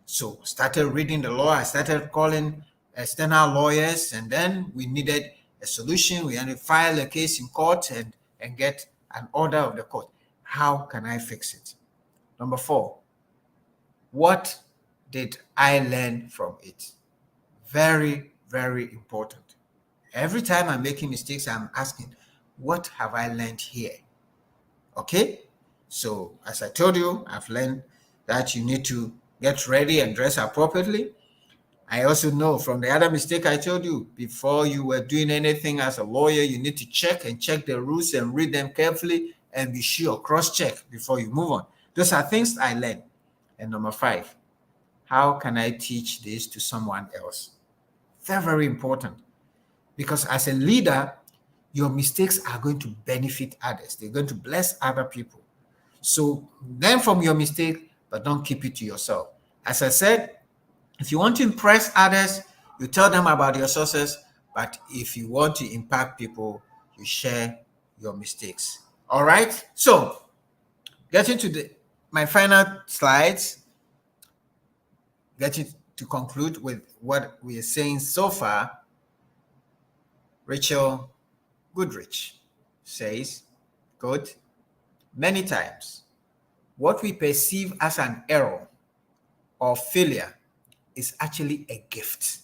So started reading the law. I started calling external lawyers, and then we needed a solution. We had to file a case in court and get an order of the court. How can I fix it? Number 4, what did I learn from it? Very, very important. Every time I'm making mistakes, I'm asking, what have I learned here? Okay? So as I told you, I've learned that you need to get ready and dress appropriately. I also know from the other mistake I told you, before you were doing anything as a lawyer, you need to check the rules and read them carefully and be sure, cross-check before you move on. Those are things I learned. And number 5, how can I teach this to someone else? Very, very important. Because as a leader, your mistakes are going to benefit others. They're going to bless other people. So learn from your mistake, but don't keep it to yourself. As I said, if you want to impress others, you tell them about your success. But if you want to impact people, you share your mistakes. All right? So getting to my final slides, getting to conclude with what we are saying so far, Rachel Goodrich says, quote, many times, what we perceive as an error or failure is actually a gift.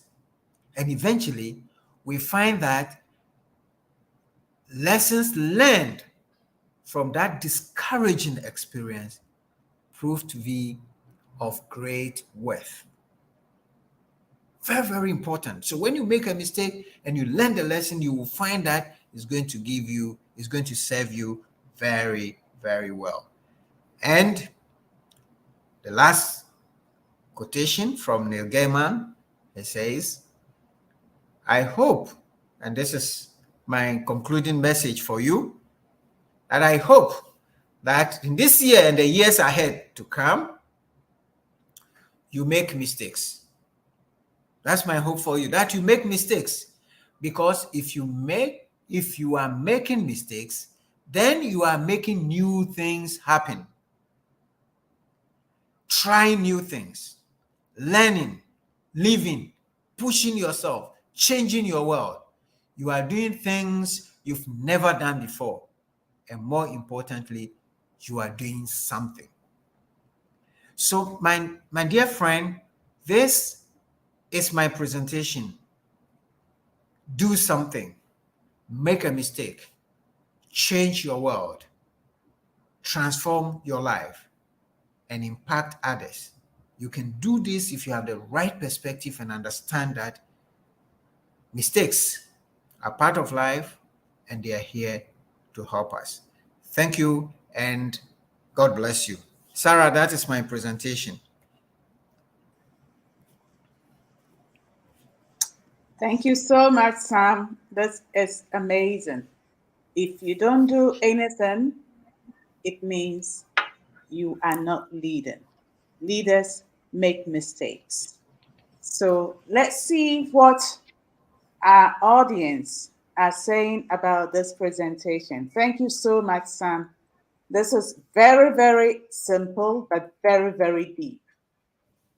And eventually, we find that lessons learned from that discouraging experience prove to be of great worth. Very, very important. So when you make a mistake and you learn the lesson, you will find that it's going to serve you very, very well. And the last quotation from Neil Gaiman, it says, I hope, and this is my concluding message for you, that I hope that in this year and the years ahead to come, you make mistakes. That's my hope for you, that you make mistakes. Because if you are making mistakes, then you are making new things happen. Trying new things, learning, living, pushing yourself, changing your world. You are doing things you've never done before. And more importantly, you are doing something. So my dear friend, this is my presentation. Do something, make a mistake, change your world, transform your life, and impact others. You can do this if you have the right perspective and understand that mistakes are part of life and they are here to help us. Thank you and God bless you. Sarah, that is my presentation. Thank you so much, Sam. This is amazing. If you don't do anything, it means you are not leading. Leaders make mistakes. So let's see what our audience are saying about this presentation. Thank you so much, Sam. This is very, very simple, but very, very deep.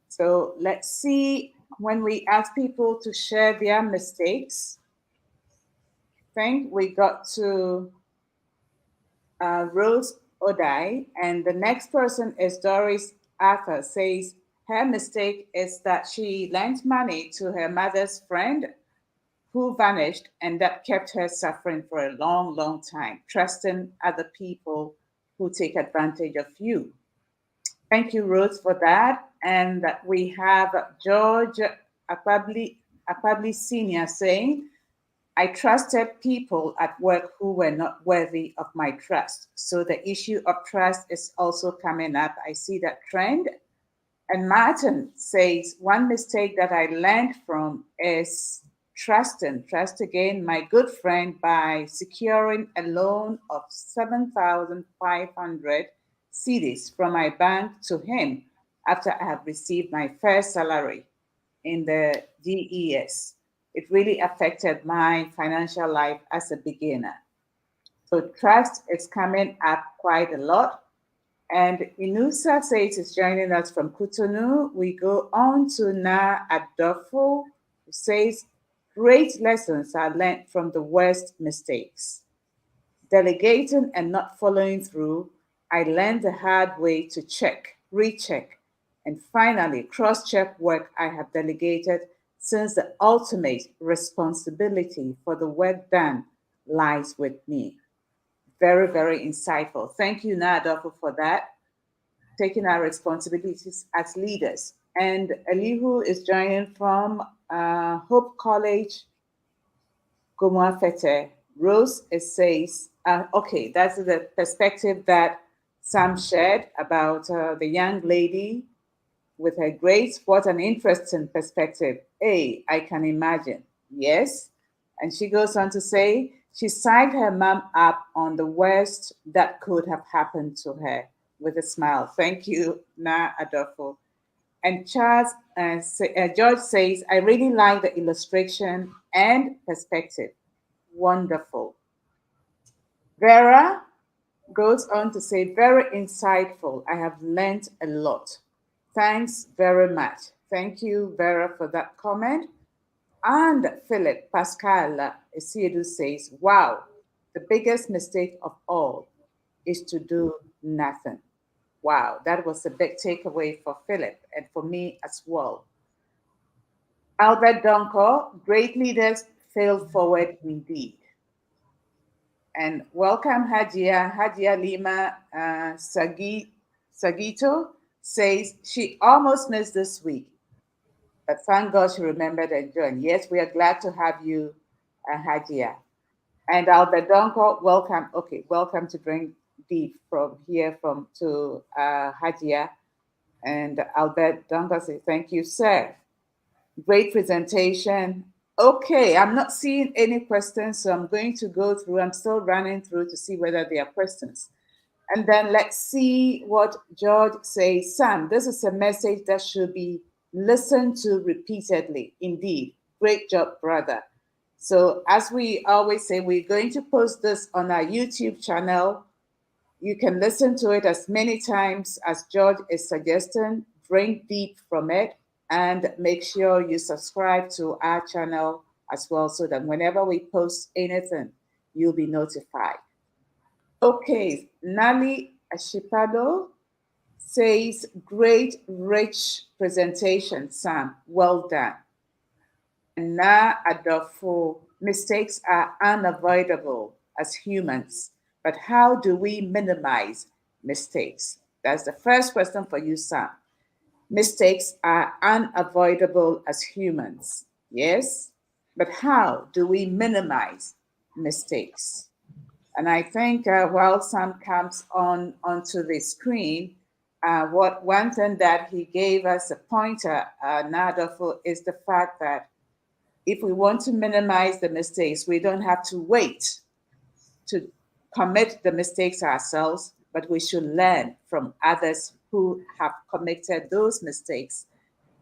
So let's see when we ask people to share their mistakes. I think we got to Rose Odai, and the next person is Doris Arthur. Says her mistake is that she lent money to her mother's friend who vanished, and that kept her suffering for a long, long time, trusting other people who take advantage of you. Thank you, Rose, for that. And we have George Akpabli Sr. saying, I trusted people at work who were not worthy of my trust. So the issue of trust is also coming up. I see that trend. And Martin says, one mistake that I learned from is trust again my good friend by securing a loan of 7,500 cedis from my bank to him after I have received my first salary in the DES. It really affected my financial life as a beginner. So trust is coming up quite a lot. And Inusa says is joining us from Cotonou. We go on to Na Adolfo, who says, great lessons are learned from the worst mistakes. Delegating and not following through, I learned the hard way to check, recheck, and finally cross-check work I have delegated, since the ultimate responsibility for the work done lies with me. Very, very insightful. Thank you, Nadolfo, for that, taking our responsibilities as leaders. And Elihu is joining from Hope College, Gomwafete. Rose, it says, okay, that's the perspective that Sam shared about the young lady with her grades. What an interesting perspective. I can imagine. Yes. And she goes on to say, she psyched her mom up on the worst that could have happened to her with a smile. Thank you, Na Adolfo. And George says, I really like the illustration and perspective. Wonderful. Vera goes on to say, very insightful. I have learned a lot. Thanks very much. Thank you, Vera, for that comment. And Philip Pascal Esiedu says, wow, the biggest mistake of all is to do nothing. Wow, that was a big takeaway for Philip and for me as well. Albert Donko, great leaders fail forward indeed. And welcome Hajia. Hajia Lima Sagito says she almost missed this week, but thank God she remembered and joined. Yes, we are glad to have you, Hajia. And Albert Donko, welcome. Okay, welcome to Drink Deep from to Hajia. And Albert Donko says, thank you, sir. Great presentation. Okay, I'm not seeing any questions, so I'm going to go through. I'm still running through to see whether there are questions. And then let's see what George says. Sam, this is a message that should be listened to repeatedly. Indeed. Great job, brother. So as we always say, we're going to post this on our YouTube channel. You can listen to it as many times as George is suggesting. Drink deep from it. And make sure you subscribe to our channel as well, so that whenever we post anything, you'll be notified. Okay, Nali Ashipado says, great, rich presentation, Sam. Well done. And Na Adolfo, mistakes are unavoidable as humans, but how do we minimize mistakes? That's the first question for you, Sam. Mistakes are unavoidable as humans, yes? But how do we minimize mistakes? And I think while Sam comes onto the screen, one thing that he gave us a pointer, Nadolfo, is the fact that if we want to minimize the mistakes, we don't have to wait to commit the mistakes ourselves, but we should learn from others who have committed those mistakes.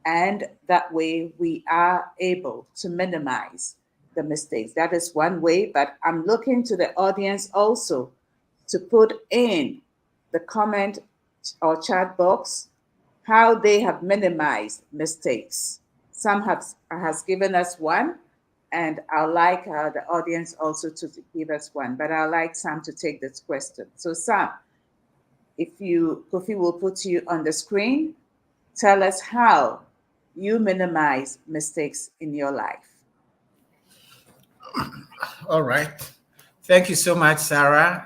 And that way we are able to minimize the mistakes. That is one way, but I'm looking to the audience also to put in the comment or chat box how they have minimized mistakes. Sam has given us one, and I'd like the audience also to give us one, but I'd like Sam to take this question. So Sam, Kofi will put you on the screen. Tell us how you minimize mistakes in your life. All right. Thank you so much, Sarah.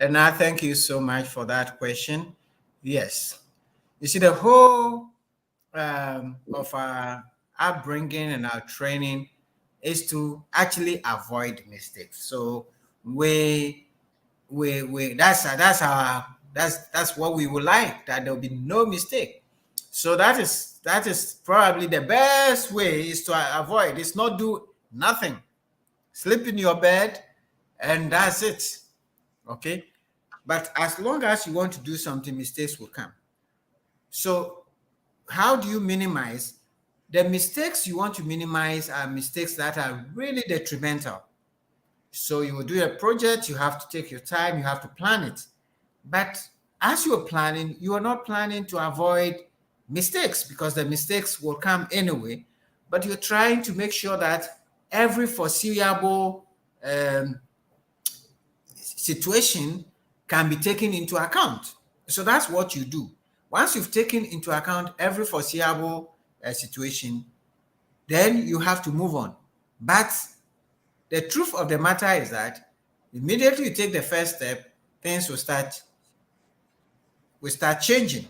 And I thank you so much for that question. Yes. You see, the whole of our upbringing and our training is to actually avoid mistakes. So that's what we would like, that there'll be no mistake. So that is probably the best way, is to avoid. It's not do nothing. Sleep in your bed and that's it. Okay. But as long as you want to do something, mistakes will come. So how do you minimize? The mistakes you want to minimize are mistakes that are really detrimental. So you will do a project, you have to take your time, you have to plan it. But as you're planning, you are not planning to avoid mistakes because the mistakes will come anyway. But you're trying to make sure that every foreseeable situation can be taken into account. So that's what you do. Once you've taken into account every foreseeable situation, then you have to move on. But the truth of the matter is that immediately you take the first step, things will start changing.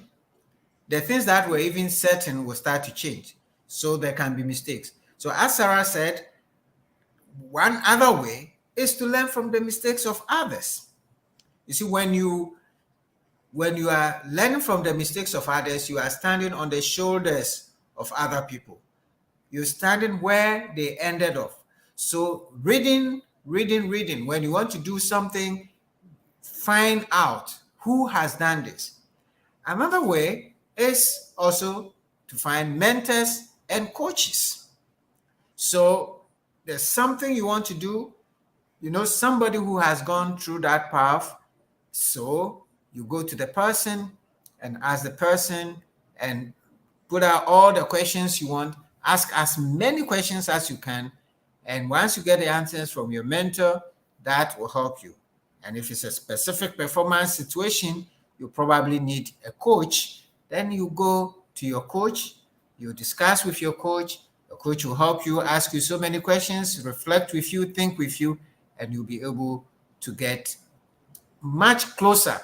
The things that were even certain will start to change. So there can be mistakes. So as Sarah said, one other way is to learn from the mistakes of others. You see, when you are learning from the mistakes of others, you are standing on the shoulders of other people. You're standing where they ended off. So reading. When you want to do something, find out who has done this. Another way is also to find mentors and coaches. So there's something you want to do, somebody who has gone through that path. So you go to the person and ask the person and put out all the questions you want. Ask as many questions as you can. And once you get the answers from your mentor, that will help you. And if it's a specific performance situation, you probably need a coach. Then you go to your coach, you discuss with your coach. The coach will help you, ask you so many questions, reflect with you, think with you, and you'll be able to get much closer.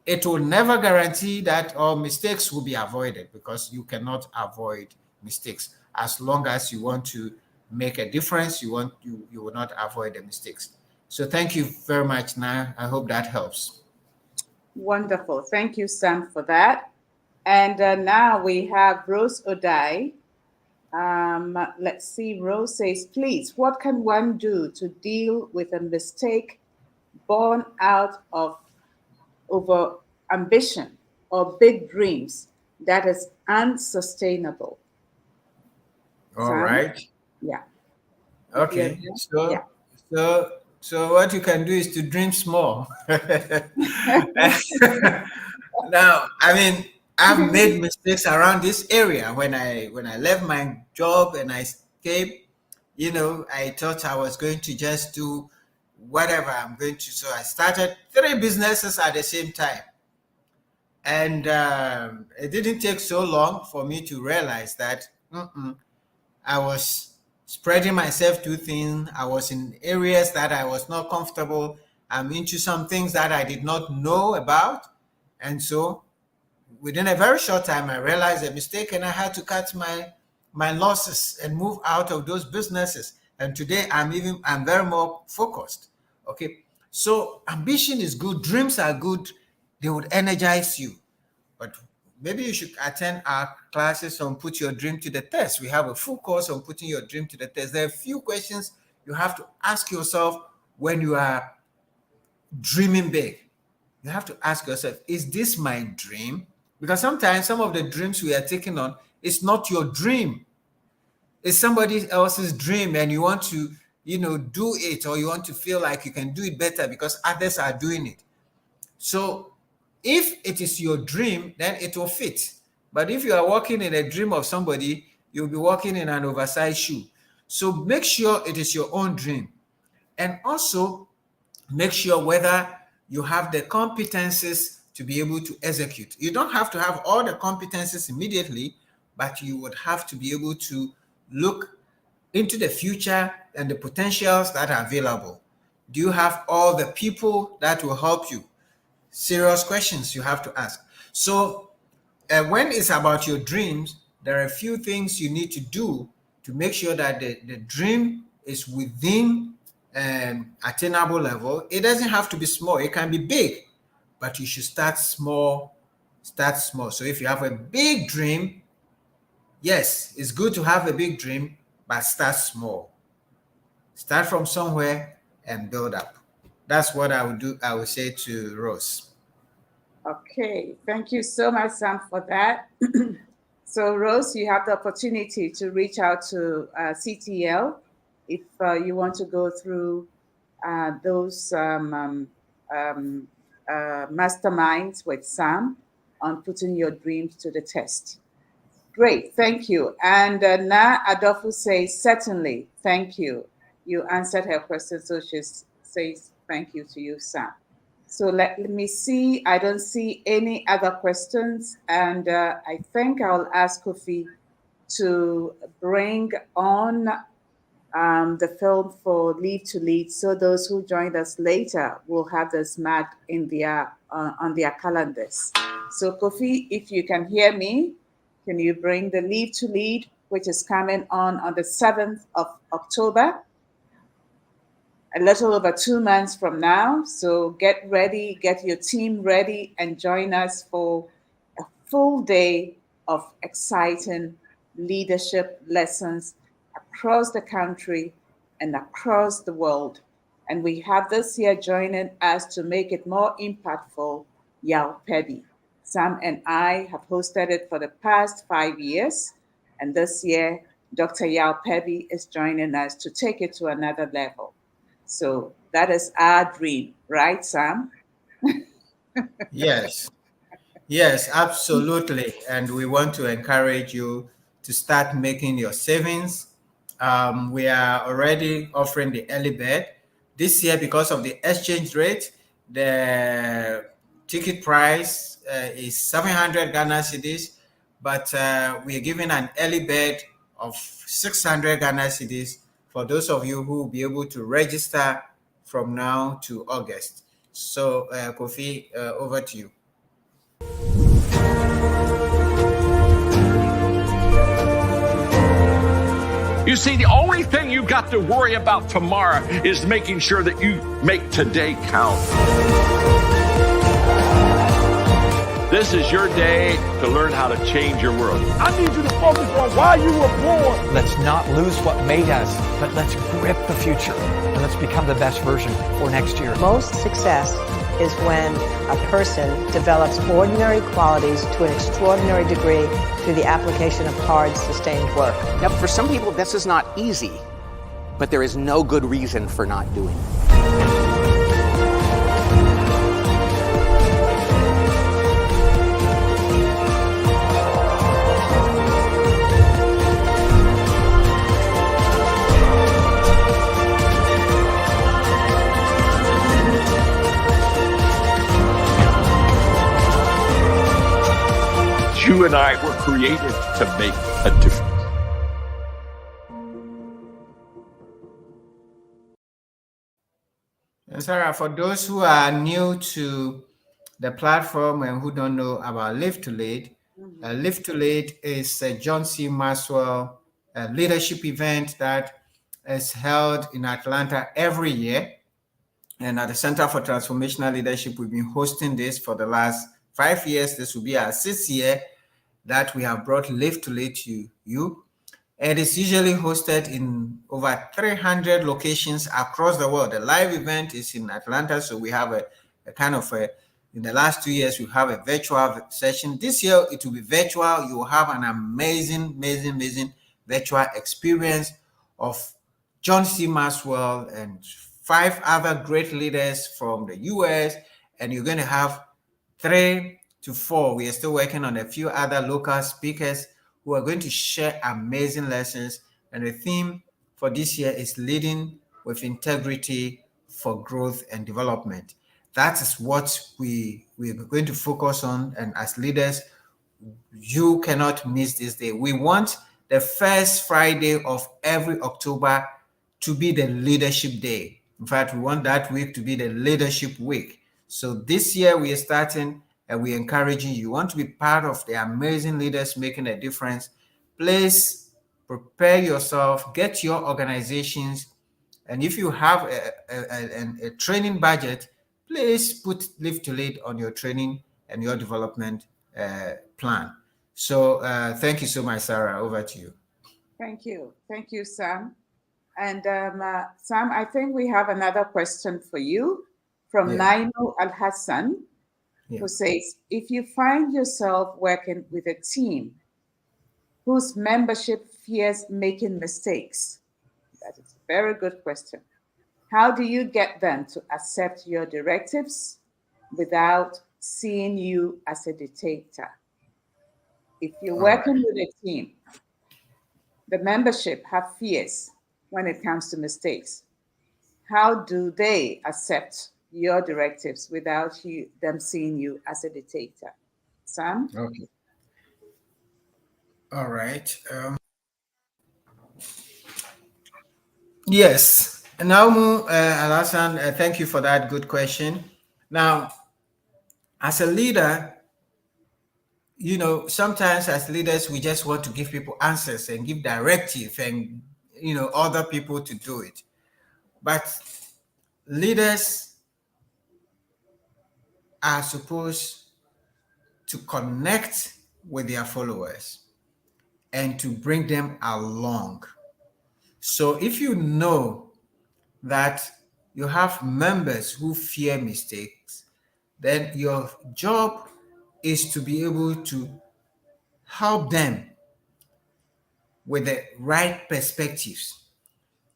It will never guarantee that all mistakes will be avoided because you cannot avoid mistakes. As long as you want to make a difference, you will not avoid the mistakes. So thank you very much, Na. I hope that helps. Wonderful. Thank you, Sam, for that. And now we have Rose Odai. Let's see. Rose says, please, what can one do to deal with a mistake born out of over ambition or big dreams that is unsustainable? All Sam? right. Yeah. Okay. So what you can do is to dream small. Now, I mean, I've made mistakes around this area. When I left my job and I escaped, I thought I was going to just do whatever I'm going to. So I started 3 businesses at the same time. And it didn't take so long for me to realize that I was spreading myself too thin. I was in areas that I was not comfortable. I'm into some things that I did not know about. And so within a very short time, I realized a mistake and I had to cut my losses and move out of those businesses. And today I'm very more focused. Okay. So ambition is good. Dreams are good. They would energize you. But maybe you should attend our classes on Put Your Dream to the Test. We have a full course on putting your dream to the test. There are a few questions you have to ask yourself when you are dreaming big. You have to ask yourself, is this my dream? Because sometimes some of the dreams we are taking on, it's not your dream. It's somebody else's dream and you want to, do it, or you want to feel like you can do it better because others are doing it. So if it is your dream, then it will fit. But if you are walking in a dream of somebody, you'll be walking in an oversized shoe. So make sure it is your own dream. And also make sure whether you have the competencies to be able to execute. You don't have to have all the competencies immediately, but you would have to be able to look into the future and the potentials that are available. Do you have all the people that will help you? Serious questions you have to ask. So when it's about your dreams, there are a few things you need to do to make sure that the dream is within attainable level. It doesn't have to be small. It can be big, but you should start small. Start small. So if you have a big dream, yes, it's good to have a big dream, but start small. Start from somewhere and build up. That's what I would do. I would say to Rose. Okay, thank you so much, Sam, for that. So, Rose, you have the opportunity to reach out to CTL if you want to go through those masterminds with Sam on putting your dreams to the test. Great, thank you. And Na Adolfo says, certainly, thank you. You answered her question, so she says thank you to you, Sam. So let me see. I don't see any other questions. And I think I'll ask Kofi to bring on the film for Leave to Lead, so those who joined us later will have this marked in their on their calendars. So Kofi, if you can hear me, can you bring the Leave to Lead, which is coming on the 7th of October, a little over 2 months from now. So get ready, get your team ready, and join us for a full day of exciting leadership lessons across the country and across the world. And we have this year joining us to make it more impactful, Yao Pedi. Sam and I have hosted it for the past 5 years. And this year, Dr. Yao Pedi is joining us to take it to another level. So that is our dream, right, Sam? Yes. Yes, absolutely. And we want to encourage you to start making your savings. We are already offering the early bird. This year, because of the exchange rate, the ticket price is 700 Ghana cedis, but we are giving an early bird of 600 Ghana cedis for those of you who will be able to register from now to August. So, Kofi, over to you. You see, the only thing you got to worry about tomorrow is making sure that you make today count. This is your day to learn how to change your world. I need you to focus on why you were born. Let's not lose what made us, but let's grip the future and let's become the best version for next year. Most success is when a person develops ordinary qualities to an extraordinary degree through the application of hard, sustained work. Now, for some people, this is not easy, but there is no good reason for not doing it. You and I were created to make a difference. And Sarah, for those who are new to the platform and who don't know about Live to Lead, Live to Lead is a John C. Maxwell leadership event that is held in Atlanta every year. And at the Center for Transformational Leadership, we've been hosting this for the last 5 years. This will be our 6th year that we have brought Live to Lead to you. And it's usually hosted in over 300 locations across the world. The live event is in Atlanta, so we have a kind of in the last 2 years, we have a virtual session. This year, it will be virtual. You will have an amazing virtual experience of John C. Maxwell and 5 other great leaders from the US, and you're going to have 3 to 4. We are still working on a few other local speakers who are going to share amazing lessons. And the theme for this year is leading with integrity for growth and development. That is what we're going to focus on. And as leaders, you cannot miss this day. We want the first Friday of every October to be the leadership day. In fact, we want that week to be the leadership week. So this year we are starting and we're encouraging you. You want to be part of the amazing leaders making a difference. Please prepare yourself, get your organizations, and if you have a training budget, please put Live to Lead on your training and your development plan. So thank you so much, Sarah. Over to you. Thank you, Sam. And Sam, I think we have another question for you from Naino Al Hassan, who says, if you find yourself working with a team whose membership fears making mistakes? That is a very good question. How do you get them to accept your directives without seeing you as a dictator? If you're working with a team, the membership have fears when it comes to mistakes. How do they accept your directives without them seeing you as a dictator? Sam? Okay. All right. Yes. Naumu Alasan, thank you for that good question. Now, as a leader, you know, sometimes as leaders, we just want to give people answers and give directive and, you know, other people to do it. But leaders are supposed to connect with their followers and to bring them along. So if you know that you have members who fear mistakes, then your job is to be able to help them with the right perspectives.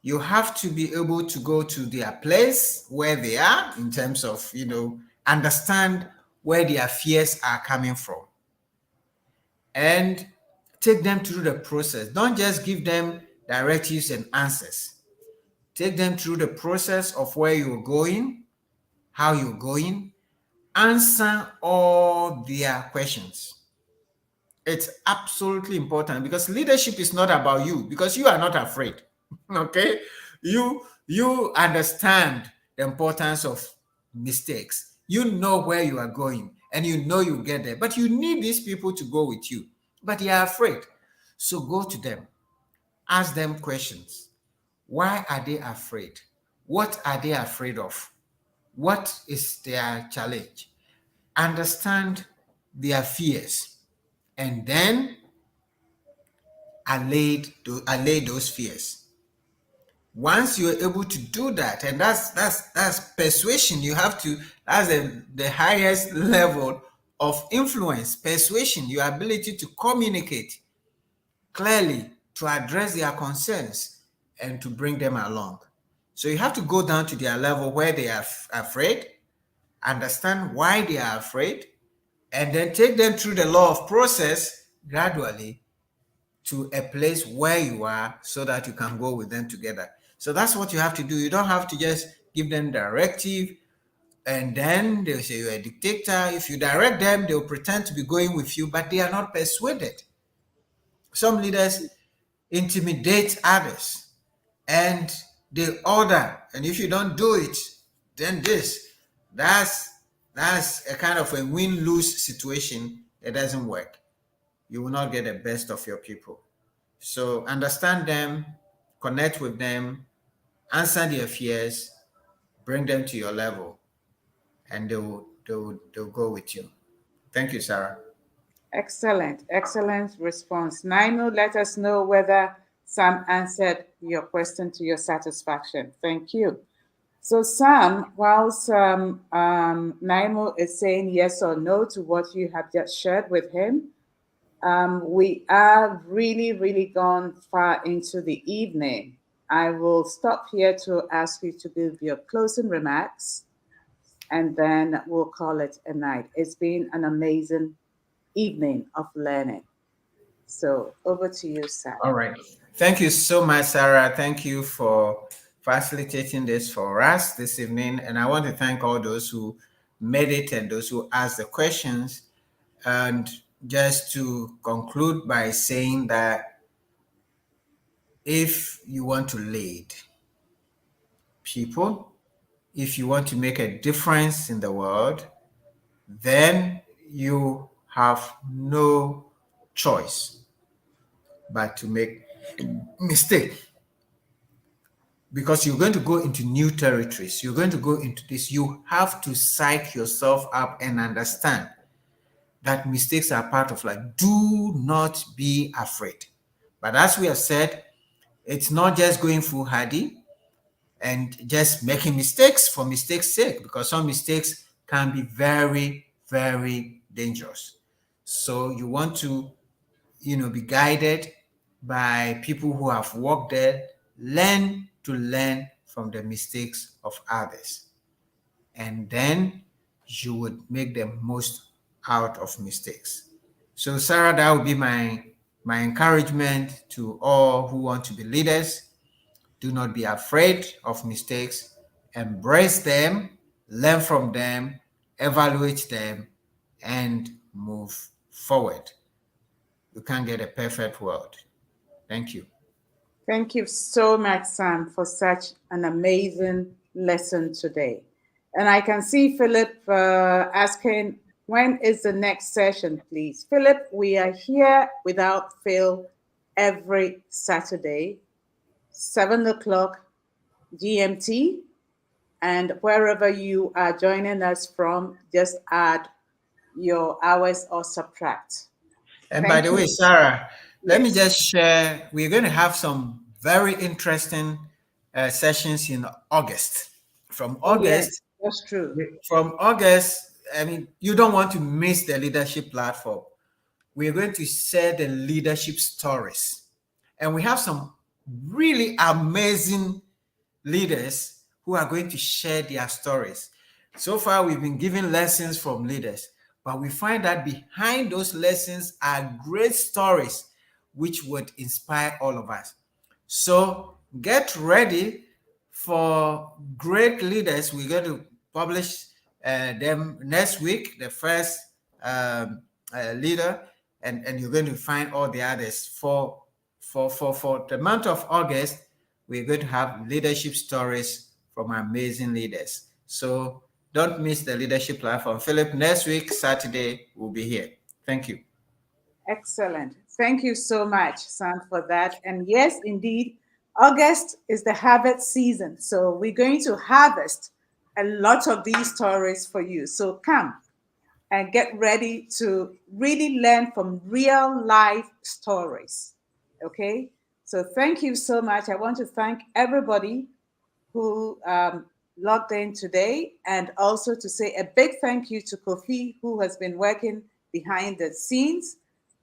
You have to be able to go to their place where they are in terms of, you know, understand where their fears are coming from and take them through the process. Don't just give them directives and answers. Take them through the process of where you're going, how you're going, answer all their questions. It's absolutely important because leadership is not about you, because you are not afraid. Okay? You understand the importance of mistakes. You know where you are going and you know you get there, but you need these people to go with you, but they are afraid. So go to them, ask them questions. Why are they afraid? What are they afraid of? What is their challenge? Understand their fears and then allay those fears. Once you're able to do that, and that's persuasion. You have to, that's the highest level of influence. Persuasion, your ability to communicate clearly, to address their concerns and to bring them along. So you have to go down to their level where they are afraid, understand why they are afraid, and then take them through the law of process gradually to a place where you are so that you can go with them together. So that's what you have to do. You don't have to just give them directive and then they'll say you're a dictator. If you direct them, they'll pretend to be going with you, but they are not persuaded. Some leaders intimidate others and they order, and if you don't do it, then that's a kind of a win-lose situation. It doesn't work. You will not get the best of your people. So understand them, connect with them, answer their fears, bring them to your level, and they'll go with you. Thank you, Sarah. Excellent, excellent response. Nainu, let us know whether Sam answered your question to your satisfaction. Thank you. So Sam, whilst Nainu is saying yes or no to what you have just shared with him, we are really, really gone far into the evening. I will stop here to ask you to give your closing remarks, and then we'll call it a night. It's been an amazing evening of learning. So over to you, Sam. All right. Thank you so much, Sarah. Thank you for facilitating this for us this evening. And I want to thank all those who made it and those who asked the questions. And just to conclude by saying that if you want to lead people, if you want to make a difference in the world, then you have no choice but to make mistake, because you're going to go into new territories. You're going to go into this. You have to psych yourself up and understand that mistakes are part of life. Do not be afraid. But as we have said, it's not just going foolhardy and just making mistakes for mistakes' sake, because some mistakes can be very, very dangerous. So you want to be guided by people who have worked there. Learn from the mistakes of others, and then you would make the most out of mistakes. So Sarah, that would be my encouragement to all who want to be leaders. Do not be afraid of mistakes. Embrace them, learn from them, evaluate them, and move forward. You can't get a perfect world. Thank you. Thank you so much, Sam, for such an amazing lesson today. And I can see Philip asking, when is the next session, please? Philip, we are here without fail every Saturday, 7 o'clock GMT. And wherever you are joining us from, just add your hours or subtract. And by the way, Sarah, let me just share, we're going to have some very interesting sessions in August. From August, that's true. From August, I mean, you don't want to miss the leadership platform. We're going to share the leadership stories. And we have some really amazing leaders who are going to share their stories. So far, we've been giving lessons from leaders, but we find that behind those lessons are great stories which would inspire all of us. So get ready for great leaders. We're going to publish them next week, the first leader, and you're going to find all the others. For the month of August, we're going to have leadership stories from amazing leaders. So don't miss the leadership platform. Philip, next week, Saturday, we'll be here. Thank you. Excellent. Thank you so much, Sam, for that. And yes, indeed, August is the harvest season. So we're going to harvest a lot of these stories for you. So come and get ready to really learn from real life stories. Okay? So thank you so much. I want to thank everybody who logged in today, and also to say a big thank you to Kofi, who has been working behind the scenes,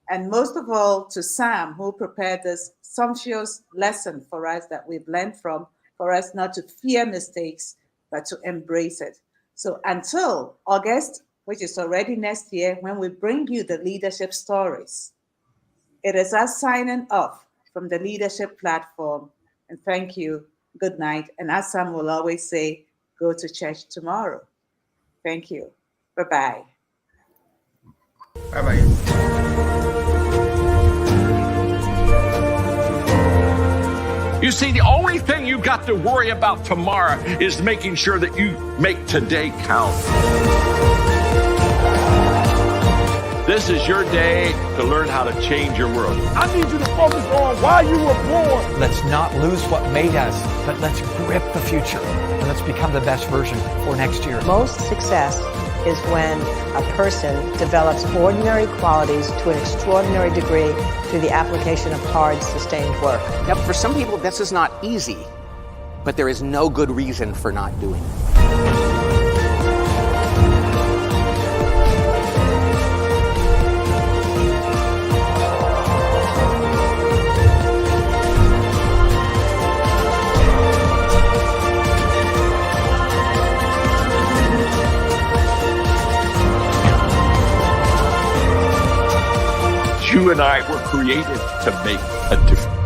and most of all to Sam, who prepared this sumptuous lesson for us that we've learned from, for us not to fear mistakes, but to embrace it. So until August, which is already next year, when we bring you the leadership stories, it is us signing off from the leadership platform. And thank you. Good night. And as Sam will always say, go to church tomorrow. Thank you. Bye-bye. Bye-bye. You see, the only thing you got to worry about tomorrow is making sure that you make today count. This is your day to learn how to change your world. I need you to focus on why you were born. Let's not lose what made us, but let's grip the future and let's become the best version for next year. Most success is when a person develops ordinary qualities to an extraordinary degree through the application of hard, sustained work. Now, for some people, this is not easy, but there is no good reason for not doing it. You and I were created to make a difference.